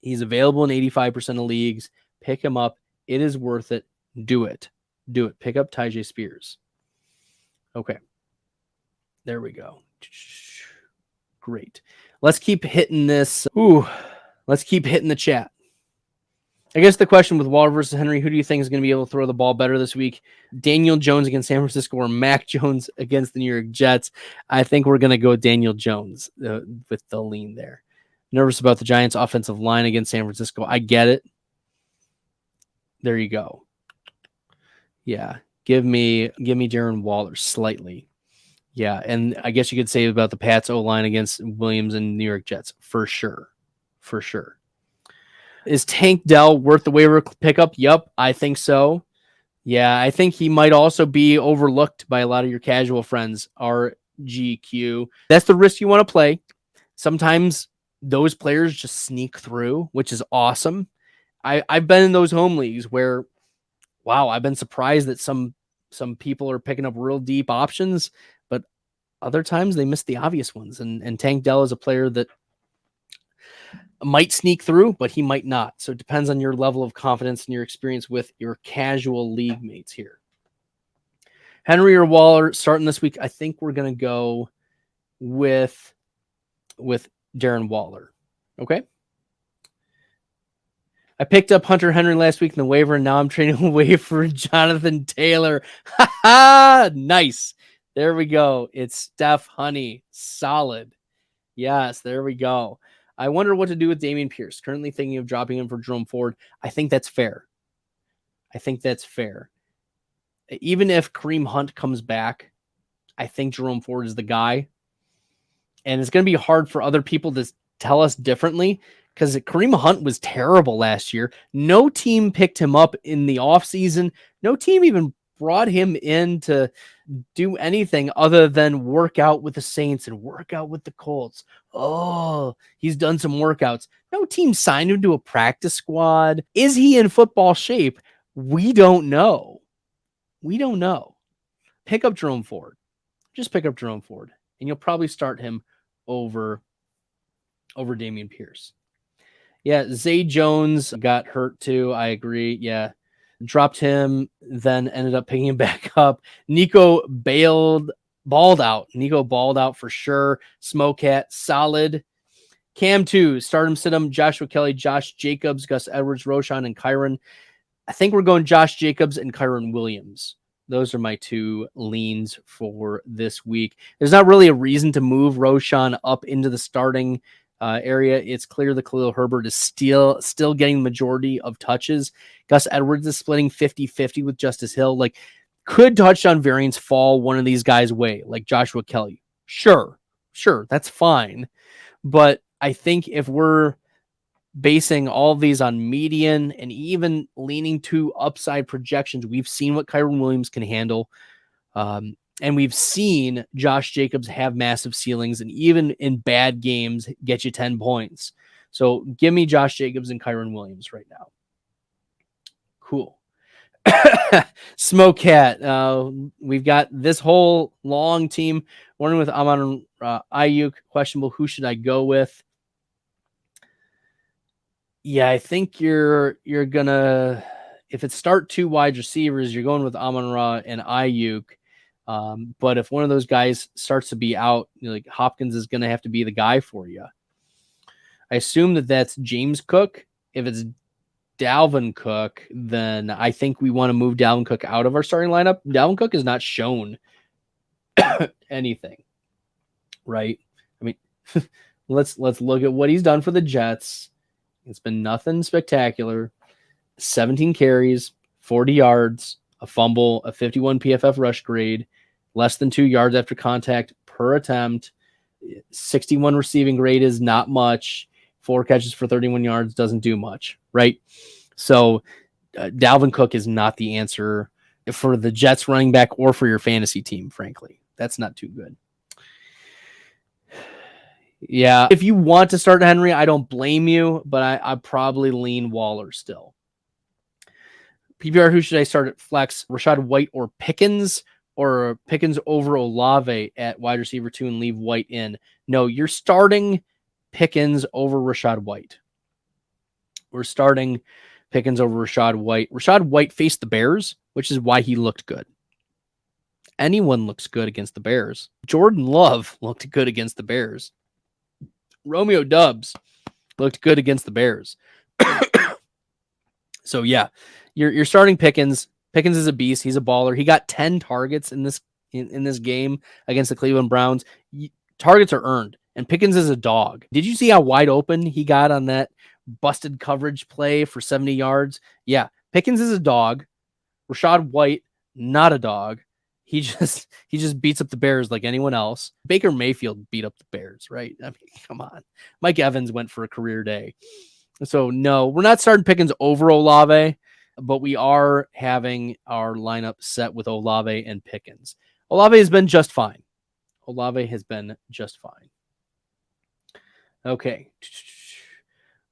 B: He's available in 85% of leagues. Pick him up. It is worth it. Do it. Do it. Pick up Tyjae Spears. Okay. There we go. Great. Let's keep hitting this. Let's keep hitting the chat. I guess the question with Waller versus Henry, who do you think is going to be able to throw the ball better this week? Daniel Jones against San Francisco or Mac Jones against the New York Jets? I think we're going to go Daniel Jones with the lean there. Nervous about the Giants' offensive line against San Francisco. I get it. There you go. Yeah. Give me Darren Waller slightly. Yeah. And I guess you could say about the Pats O-line against Williams and New York Jets for sure. For sure. Is Tank Dell worth the waiver pickup? Yup, I think so. Yeah, I think he might also be overlooked by a lot of your casual friends. RGQ. That's the risk you want to play. Sometimes those players just sneak through, which is awesome. I've been in those home leagues where, wow, I've been surprised that some people are picking up real deep options, but other times they miss the obvious ones. And Tank Dell is a player that might sneak through, but he might not. So it depends on your level of confidence and your experience with your casual league mates here. Henry or Waller starting this week. I think we're going to go with Darren Waller. Okay. I picked up Hunter Henry last week in the waiver, and now I'm trading away for Jonathan Taylor. Nice. There we go. It's Steph Honey. Solid. Yes, there we go. I wonder what to do with Dameon Pierce. Currently thinking of dropping him for Jerome Ford. I think that's fair. Even if Kareem Hunt comes back, I think Jerome Ford is the guy. And it's going to be hard for other people to tell us differently because Kareem Hunt was terrible last year. No team picked him up in the offseason. No team even brought him in to do anything other than work out with the Saints and work out with the Colts. Oh, he's done some workouts. No team signed him to a practice squad. Is he in football shape? We don't know. Pick up Jerome Ford. just pick up Jerome Ford, and you'll probably start him over Dameon Pierce. Yeah, Zay Jones got hurt too. I agree. Yeah, dropped him, then ended up picking him back up. Nico balled out. Nico balled out for sure. Smokehat, solid. Cam 2, start him, sit him, Joshua Kelly, Josh Jacobs, Gus Edwards, Roshan, and Kyron. I think we're going Josh Jacobs and Kyron Williams. Those are my two leans for this week. There's not really a reason to move Roshan up into the starting area. It's clear that Khalil Herbert is still getting the majority of touches. Gus Edwards is splitting 50-50 with Justice Hill. Like, could touchdown variance fall one of these guys' way, like Joshua Kelly? Sure, that's fine. But I think if we're basing all of these on median and even leaning to upside projections, we've seen what Kyron Williams can handle. And we've seen Josh Jacobs have massive ceilings and even in bad games get you 10 points. So give me Josh Jacobs and Kyron Williams right now. Cool. Smokehat. We've got this whole long team. One with Amon Ayuk, questionable. Who should I go with? Yeah, I think you're gonna, if it's start two wide receivers, you're going with Amon-Ra and Ayuk. But if one of those guys starts to be out, like Hopkins is gonna have to be the guy for you. I assume that's James Cook. If it's Dalvin Cook, then I think we want to move Dalvin Cook out of our starting lineup. Dalvin Cook has not shown anything, right? I mean, let's look at what he's done for the Jets. It's been nothing spectacular. 17 carries, 40 yards, a fumble, a 51 PFF rush grade, less than 2 yards after contact per attempt. 61 receiving grade is not much. 4 catches for 31 yards doesn't do much, right? So Dalvin Cook is not the answer for the Jets running back or for your fantasy team, frankly. That's not too good. Yeah, if you want to start Henry, I don't blame you, but I probably lean Waller still. PPR, who should I start at flex? Rashad White or Pickens? Or Pickens over Olave at wide receiver 2 and leave White in? No, you're starting Pickens over Rashad White. We're starting Pickens over Rashad White. Rashad White faced the Bears, which is why he looked good. Anyone looks good against the Bears. Jordan Love looked good against the Bears. Romeo Doubs looked good against the Bears. So yeah, you're starting Pickens. Pickens is a beast. He's a baller. He got 10 targets in this game against the Cleveland Browns. Targets are earned, and Pickens is a dog. Did you see how wide open he got on that busted coverage play for 70 yards? Yeah, Pickens is a dog. Rashad White, not a dog. He just beats up the Bears like anyone else. Baker Mayfield beat up the Bears, right? I mean, come on. Mike Evans went for a career day. So no, we're not starting Pickens over Olave, but we are having our lineup set with Olave and Pickens. Olave has been just fine. Okay.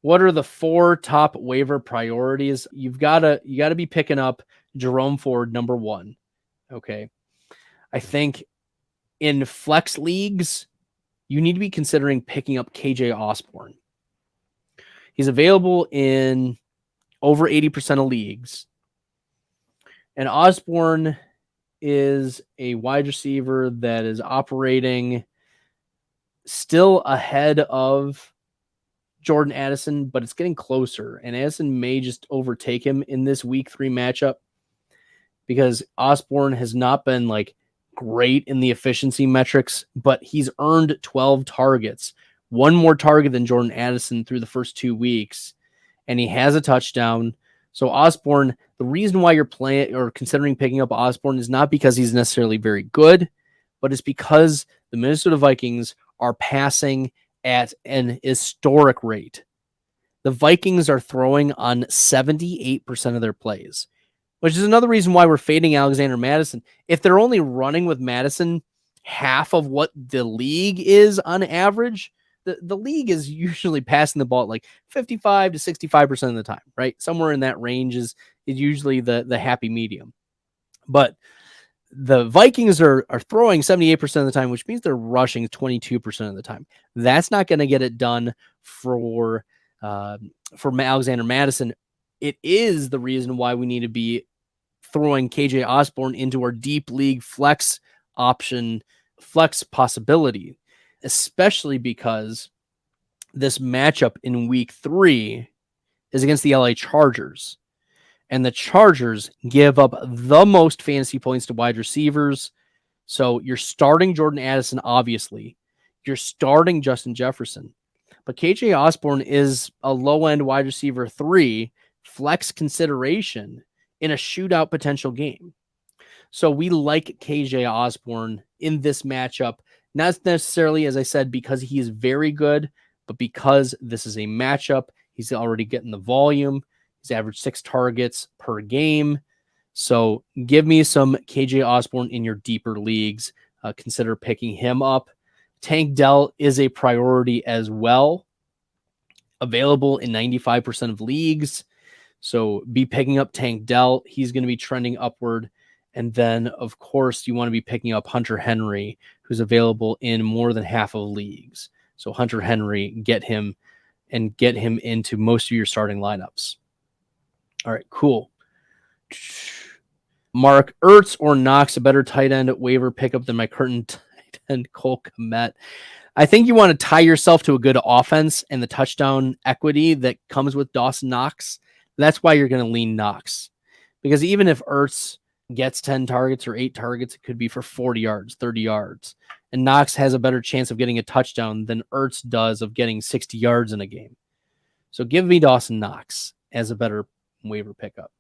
B: What are the 4 top waiver priorities? You got to be picking up Jerome Ford, number 1. Okay. I think in flex leagues, you need to be considering picking up KJ Osborne. He's available in over 80% of leagues. And Osborne is a wide receiver that is operating still ahead of Jordan Addison, but it's getting closer. And Addison may just overtake him in this week 3 matchup because Osborne has not been like great in the efficiency metrics, but he's earned 12 targets, 1 more target than Jordan Addison through the first 2 weeks, and he has a touchdown. So Osborne, the reason why you're playing or considering picking up Osborne is not because he's necessarily very good, but it's because the Minnesota Vikings are passing at an historic rate. The Vikings are throwing on 78% of their plays, which is another reason why we're fading Alexander Mattison. If they're only running with Madison half of what the league is on average, the league is usually passing the ball at like 55 to 65% of the time, right? Somewhere in that range is usually the happy medium. But the Vikings are throwing 78% of the time, which means they're rushing 22% of the time. That's not going to get it done for Alexander Madison. It is the reason why we need to be throwing KJ Osborne into our deep league flex possibility, especially because this matchup in week 3 is against the LA Chargers. And the Chargers give up the most fantasy points to wide receivers. So you're starting Jordan Addison, obviously. You're starting Justin Jefferson. But KJ Osborne is a low-end wide receiver 3 flex consideration in a shootout potential game. So we like KJ Osborne in this matchup, not necessarily, as I said, because he is very good, but because this is a matchup. He's already getting the volume. He's averaged 6 targets per game. So give me some KJ Osborne in your deeper leagues. Consider picking him up. Tank Dell is a priority as well. Available in 95% of leagues. So be picking up Tank Dell. He's going to be trending upward. And then, of course, you want to be picking up Hunter Henry, who's available in more than half of leagues. So Hunter Henry, get him into most of your starting lineups. All right, cool. Mark Ertz or Knox, a better tight end waiver pickup than my current tight end Cole Kmet. I think you want to tie yourself to a good offense and the touchdown equity that comes with Dawson Knox. That's why you're going to lean Knox. Because even if Ertz gets 10 targets or 8 targets, it could be for 40 yards, 30 yards. And Knox has a better chance of getting a touchdown than Ertz does of getting 60 yards in a game. So give me Dawson Knox as a better waiver pickup.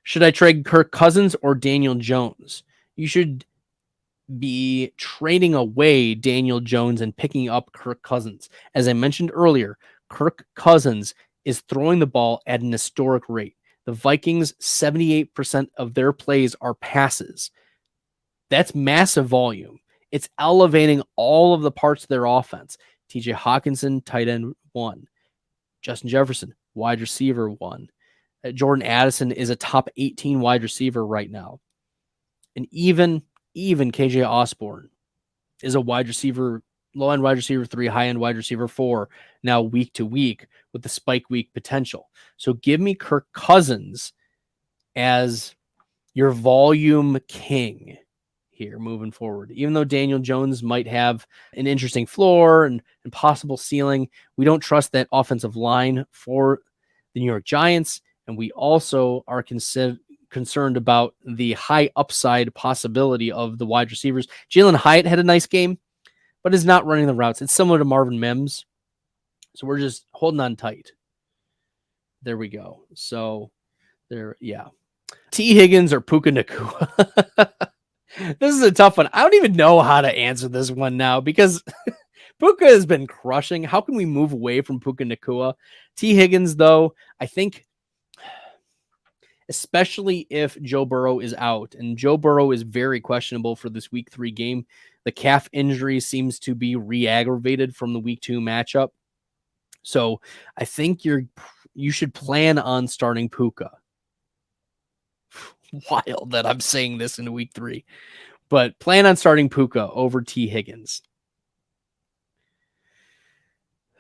B: Should I trade Kirk Cousins or Daniel Jones? You should be trading away Daniel Jones and picking up Kirk Cousins. As I mentioned earlier, Kirk Cousins is throwing the ball at an historic rate. The Vikings, 78% of their plays are passes. That's massive volume. It's elevating all of the parts of their offense. TJ Hawkinson, tight end 1. Justin Jefferson, wide receiver 1. Jordan Addison is a top 18 wide receiver right now. And even KJ Osborne is a wide receiver, low-end wide receiver 3, high-end wide receiver 4, now week to week with the spike week potential. So give me Kirk Cousins as your volume king here moving forward. Even though Daniel Jones might have an interesting floor and possible ceiling, we don't trust that offensive line for the New York Giants. And we also are concerned about the high upside possibility of the wide receivers. Jalen Hyatt had a nice game, but is not running the routes. It's similar to Marvin Mims. So we're just holding on tight. There we go. So there, yeah. T. Higgins or Puka Nacua? This is a tough one. I don't even know how to answer this one now because Puka has been crushing. How can we move away from Puka Nacua? T. Higgins, though, I think, especially if Joe Burrow is out, and Joe Burrow is very questionable for this week 3 game. The calf injury seems to be re-aggravated from the week 2 matchup. So I think you should plan on starting Puka. Wild that I'm saying this in week 3, but plan on starting Puka over T. Higgins.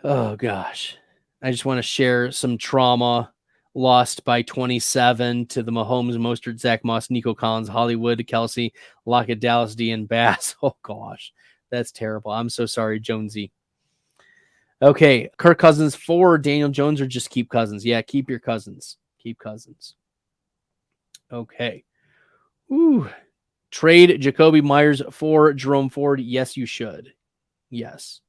B: Oh gosh. I just want to share some trauma. Lost by 27 to the Mahomes, Mostert, Zach Moss, Nico Collins, Hollywood, Kelsey, Lockett, Dallas, D, and Bass. Oh, gosh. That's terrible. I'm so sorry, Jonesy. Okay, Kirk Cousins for Daniel Jones or just keep Cousins? Yeah, keep your Cousins. Keep Cousins. Okay. Ooh. Trade Jacoby Myers for Jerome Ford. Yes, you should. Yes.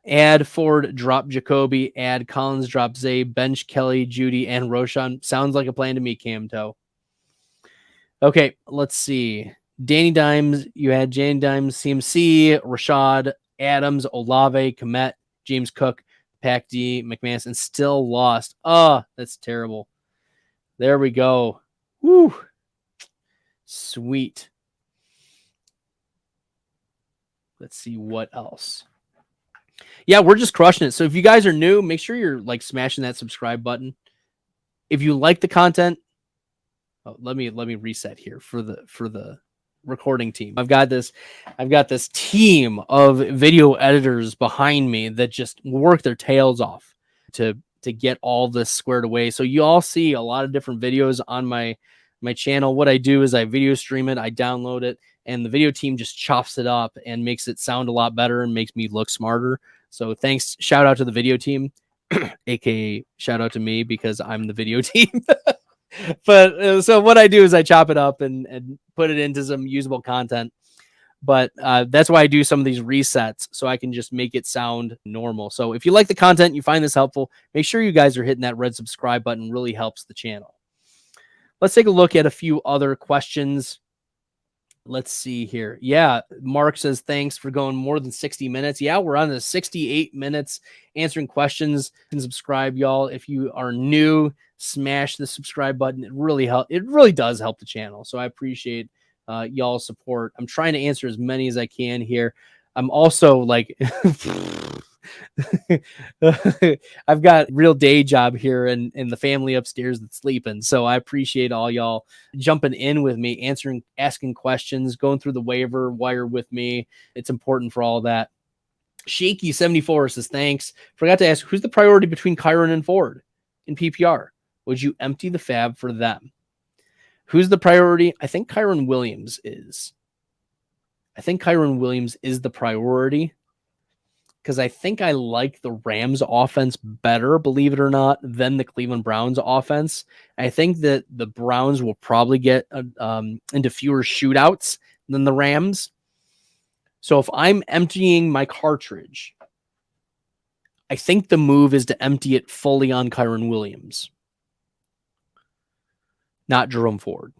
B: Add Ford, drop Jacoby, add Collins, drop Zay, bench Kelly, Judy, and Roshan. Sounds like a plan to me, Camto. Okay, let's see. Danny Dimes, you had Danny Dimes, CMC, Rashad, Adams, Olave, Komet, James Cook, Pac D, McManus, and still lost. Oh, that's terrible. There we go. Woo. Sweet. Let's see what else. Yeah, we're just crushing it. So if you guys are new, make sure you're like smashing that subscribe button. If you like the content, Oh, let me reset here for the recording team. I've got this team of video editors behind me that just work their tails off to get all this squared away. So you all see a lot of different videos on my channel. What I do is I video stream it, I download it, and the video team just chops it up and makes it sound a lot better and makes me look smarter. So thanks, shout out to the video team, aka shout out to me because I'm the video team. But so what I do is I chop it up and put it into some usable content. But that's why I do some of these resets so I can just make it sound normal. So if you like the content, you find this helpful, make sure you guys are hitting that red subscribe button. Really helps the channel. Let's take a look at a few other questions. Let's see here. Yeah, Mark says, thanks for going more than 60 minutes. Yeah, we're on the 68 minutes answering questions. And subscribe, y'all. If you are new, smash the subscribe button. It really does help the channel. So I appreciate y'all's support. I'm trying to answer as many as I can here. I'm also like I've got real day job here and the family upstairs that's sleeping. So I appreciate all y'all jumping in with me, asking questions, going through the waiver wire with me. It's important for all that. Shaky74 says, thanks. Forgot to ask, who's the priority between Kyron and Ford in PPR? Would you empty the fab for them? Who's the priority? I think Kyron Williams is. I think Kyron Williams is the priority because I think I like the Rams offense better, believe it or not, than the Cleveland Browns offense. I think that the Browns will probably get into fewer shootouts than the Rams. So if I'm emptying my cartridge, I think the move is to empty it fully on Kyron Williams, not Jerome Ford.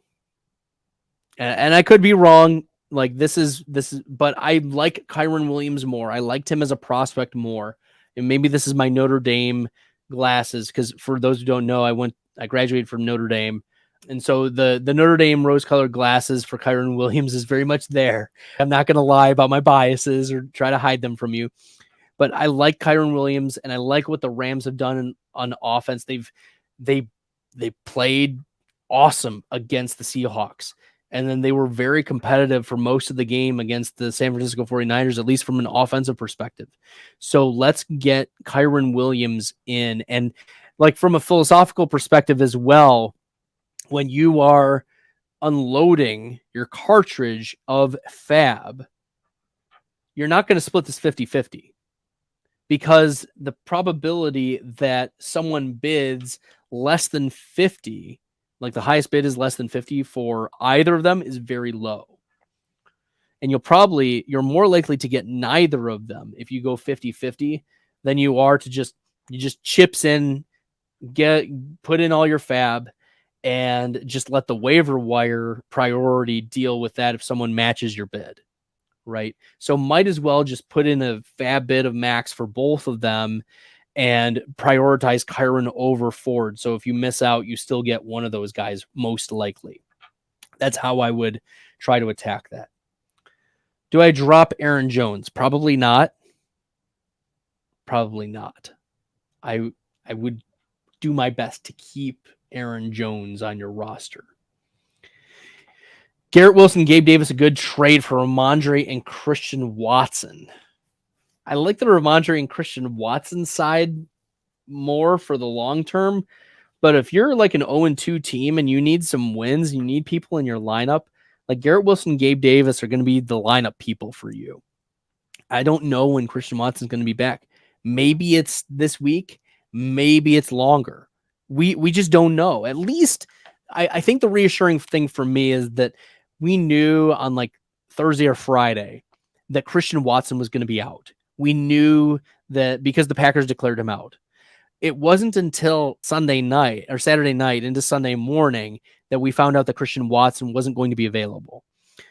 B: And I could be wrong. Like this is, but I like Kyron Williams more. I liked him as a prospect more. And maybe this is my Notre Dame glasses. Because for those who don't know, I graduated from Notre Dame. And so the Notre Dame rose-colored glasses for Kyron Williams is very much there. I'm not going to lie about my biases or try to hide them from you. But I like Kyron Williams, and I like what the Rams have done on offense. They played awesome against the Seahawks. And then they were very competitive for most of the game against the San Francisco 49ers, at least from an offensive perspective. So let's get Kyron Williams in. And like from a philosophical perspective as well, when you are unloading your cartridge of fab, you're not going to split this 50-50 because the probability that someone bids less than 50, like the highest bid is less than 50 for either of them, is very low. And you're more likely to get neither of them if you go 50-50 than you are to just chips in, put in all your fab and just let the waiver wire priority deal with that if someone matches your bid, right? So might as well just put in a fab bid of max for both of them and prioritize Kyron over Ford. So if you miss out, you still get one of those guys most likely. That's how I would try to attack that. Do I drop Aaron Jones? Probably not. Probably not. I would do my best to keep Aaron Jones on your roster. Garrett Wilson, Gabe Davis, a good trade for Ramondre and Christian Watson. I like the Ramondre and Christian Watson side more for the long term. But if you're like an 0-2 team and you need some wins, you need people in your lineup, like Garrett Wilson, Gabe Davis are going to be the lineup people for you. I don't know when Christian Watson's going to be back. Maybe it's this week. Maybe it's longer. We just don't know. At least I think the reassuring thing for me is that we knew on like Thursday or Friday that Christian Watson was going to be out. We knew that because the Packers declared him out. It wasn't until Sunday night or Saturday night into Sunday morning that we found out that Christian Watson wasn't going to be available.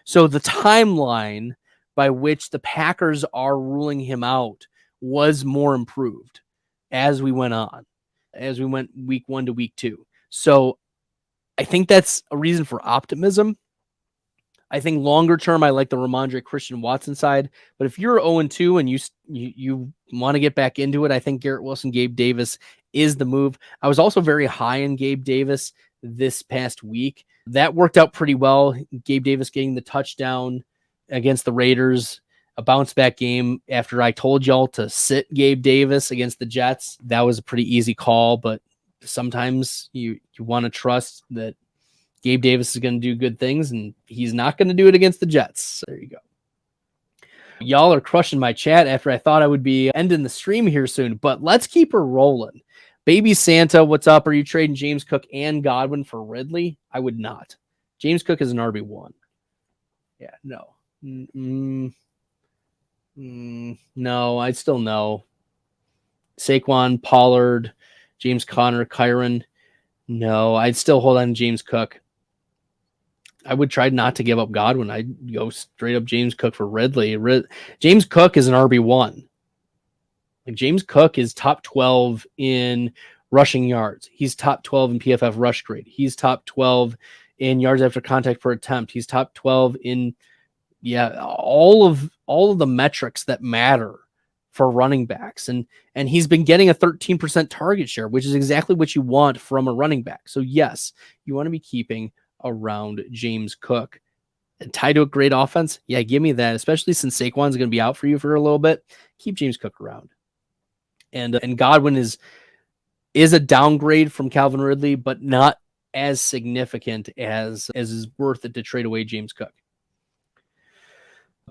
B: So the timeline by which the Packers are ruling him out was more improved as we went on, as we went week 1 to week 2. So I think that's a reason for optimism. I think longer term, I like the Ramondre Christian Watson side. But if you're 0-2 and you want to get back into it, I think Garrett Wilson, Gabe Davis is the move. I was also very high in Gabe Davis this past week. That worked out pretty well. Gabe Davis getting the touchdown against the Raiders, a bounce back game after I told y'all to sit Gabe Davis against the Jets. That was a pretty easy call, but sometimes you want to trust that Gabe Davis is going to do good things, and he's not going to do it against the Jets. So there you go. Y'all are crushing my chat after I thought I would be ending the stream here soon, but let's keep her rolling. Baby Santa, what's up? Are you trading James Cook and Godwin for Ridley? I would not. James Cook is an RB1. Yeah, no. No, I'd still no. Saquon, Pollard, James Conner, Kyron. No, I'd still hold on to James Cook. I would try not to give up Godwin. I'd go straight up James Cook for Ridley. James Cook is an RB1. Like James Cook is top 12 in rushing yards. He's top 12 in PFF rush grade. He's top 12 in yards after contact per attempt. He's top 12 in all of the metrics that matter for running backs. And he's been getting a 13% target share, which is exactly what you want from a running back. So yes, you want to be keeping around James Cook. And tied to a great offense, yeah, give me that, especially since Saquon's going to be out for you for a little bit. Keep James Cook around. And Godwin is a downgrade from Calvin Ridley, but not as significant as is worth it to trade away James Cook.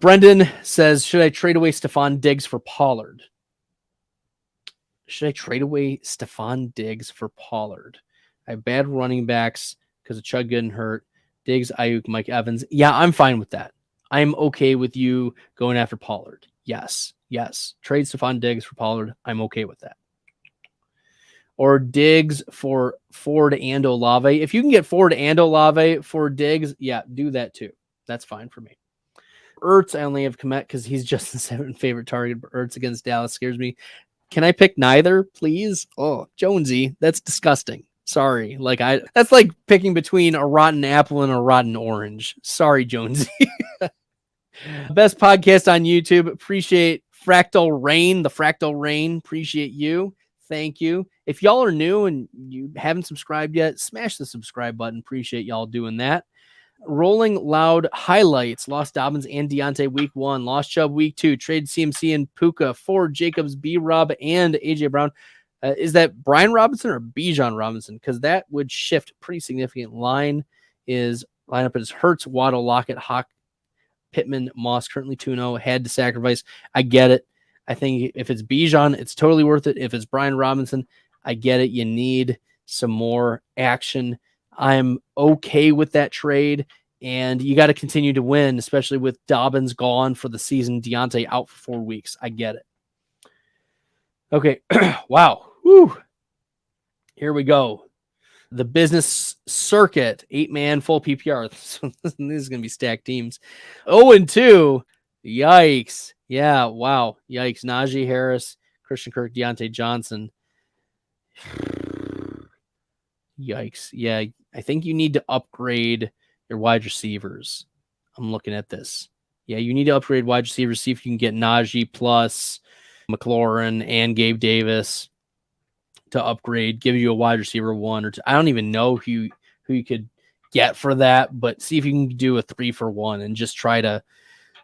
B: Brendan says, should I trade away Stephon Diggs for Pollard? Should I trade away Stephon Diggs for Pollard? I have bad running backs because of Chug getting hurt. Diggs, Ayuk, Mike Evans. Yeah, I'm fine with that. I'm okay with you going after Pollard. Yes. Trade Stephon Diggs for Pollard. I'm okay with that. Or Diggs for Ford and Olave. If you can get Ford and Olave for Diggs, yeah, do that too. That's fine for me. Ertz, I only have Komet because he's just the seventh favorite target, but Ertz against Dallas scares me. Can I pick neither, please? Oh, Jonesy, that's disgusting. Sorry. That's like picking between a rotten apple and a rotten orange. Sorry, Jonesy. Best podcast on YouTube. Appreciate Fractal Rain, the Fractal Rain. Appreciate you. Thank you. If y'all are new and you haven't subscribed yet, smash the subscribe button. Appreciate y'all doing that. Rolling Loud highlights. Lost Dobbins and Deontay week 1. Lost Chubb week 2. Trade CMC and Puka for Jacobs, B-Rob, and AJ Brown. Is that Brian Robinson or Bijan Robinson? Because that would shift pretty significant. Lineup is Hurts, Waddle, Lockett, Hawk, Pittman, Moss, currently 2-0. Had to sacrifice. I get it. I think if it's Bijan, it's totally worth it. If it's Brian Robinson, I get it. You need some more action. I'm okay with that trade, and you got to continue to win, especially with Dobbins gone for the season, Deontay out for 4 weeks. I get it. Okay. Wow. Whew. Here we go. The business circuit, 8-man full PPR. So this is going to be stacked teams. 0-2. Yikes. Yeah. Wow. Yikes. Najee Harris, Christian Kirk, Deontay Johnson. Yikes. Yeah. I think you need to upgrade your wide receivers. I'm looking at this. Yeah. You need to upgrade wide receivers. See if you can get Najee plus McLaurin and Gabe Davis to upgrade, give you a wide receiver 1 or 2. I don't even know who you could get for that, but see if you can do a 3-for-1 and just try to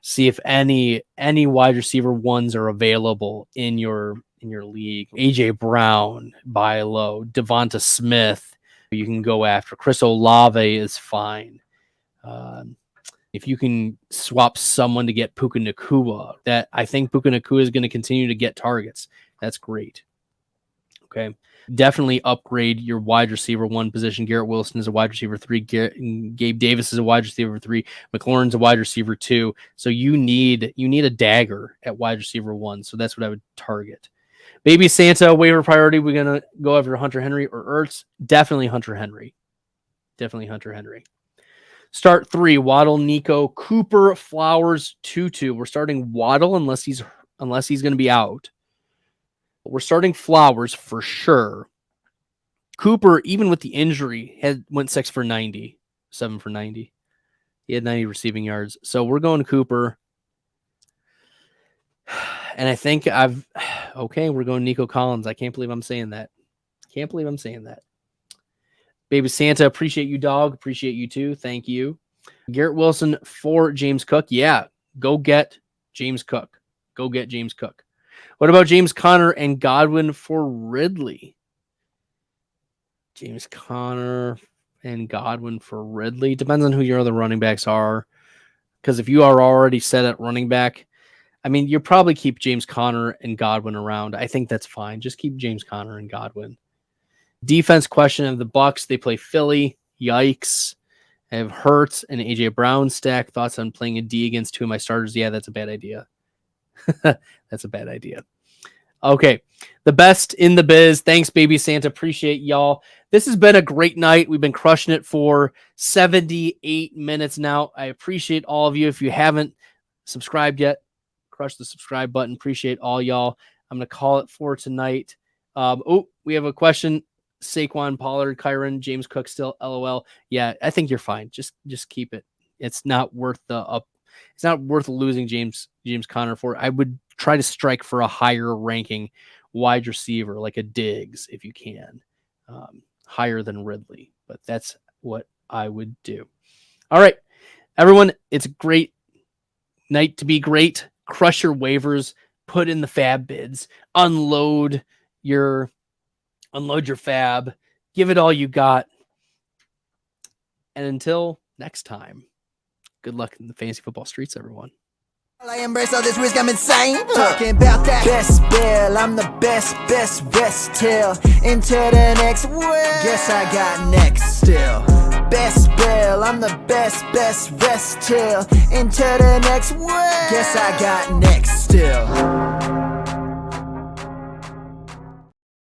B: see if any wide receiver 1s are available in your league. AJ Brown, buy low. Devonta Smith, you can go after. Chris Olave is fine. If you can swap someone to get Puka Nacua, that I think Puka Nacua is going to continue to get targets. That's great. Okay. Definitely upgrade your wide receiver 1 position. Garrett Wilson is a wide receiver 3. Gabe Davis is a wide receiver 3. McLaurin's a wide receiver 2. So you need a dagger at wide receiver 1. So that's what I would target. Baby Santa, waiver priority. We're going to go after Hunter Henry or Ertz. Definitely Hunter Henry. Start 3, Waddle, Nico, Cooper, Flowers, Tutu. We're starting Waddle unless he's going to be out. We're starting Flowers for sure. Cooper, even with the injury, went 7 for 90. He had 90 receiving yards. So we're going Cooper. And I think we're going Nico Collins. I can't believe I'm saying that. Baby Santa, appreciate you, dog. Appreciate you too. Thank you. Garrett Wilson for James Cook. Yeah, go get James Cook. Go get James Cook. What about James Conner and Godwin for Ridley? James Conner and Godwin for Ridley. Depends on who your other running backs are. Because if you are already set at running back, I mean, you'll probably keep James Conner and Godwin around. I think that's fine. Just keep James Conner and Godwin. Defense question of the Bucs. They play Philly. Yikes. I have Hurts and AJ Brown stack. Thoughts on playing a D against two of my starters? Yeah, that's a bad idea. That's a bad idea. Okay. The best in the biz. Thanks, Baby Santa. Appreciate y'all. This has been a great night. We've been crushing it for 78 minutes now. I appreciate all of you. If you haven't subscribed yet, crush the subscribe button. Appreciate all y'all. I'm going to call it for tonight. We have a question. Saquon, Pollard, Kyron, James Cook still LOL. Yeah, I think you're fine. Just keep it. It's not worth it's not worth losing James Conner for. I would try to strike for a higher ranking wide receiver like a Diggs if you can. Higher than Ridley, but that's what I would do. All right, everyone, it's a great night to be great. Crush your waivers, put in the fab bids, unload your fab, give it all you got. And until next time, good luck in the fantasy football streets, everyone.
A: I embrace all this risk, I'm insane. Talking about that best bell, I'm the best till into the next world. Guess I got next still. Best bell, I'm the best till into the next world. Guess I got next still.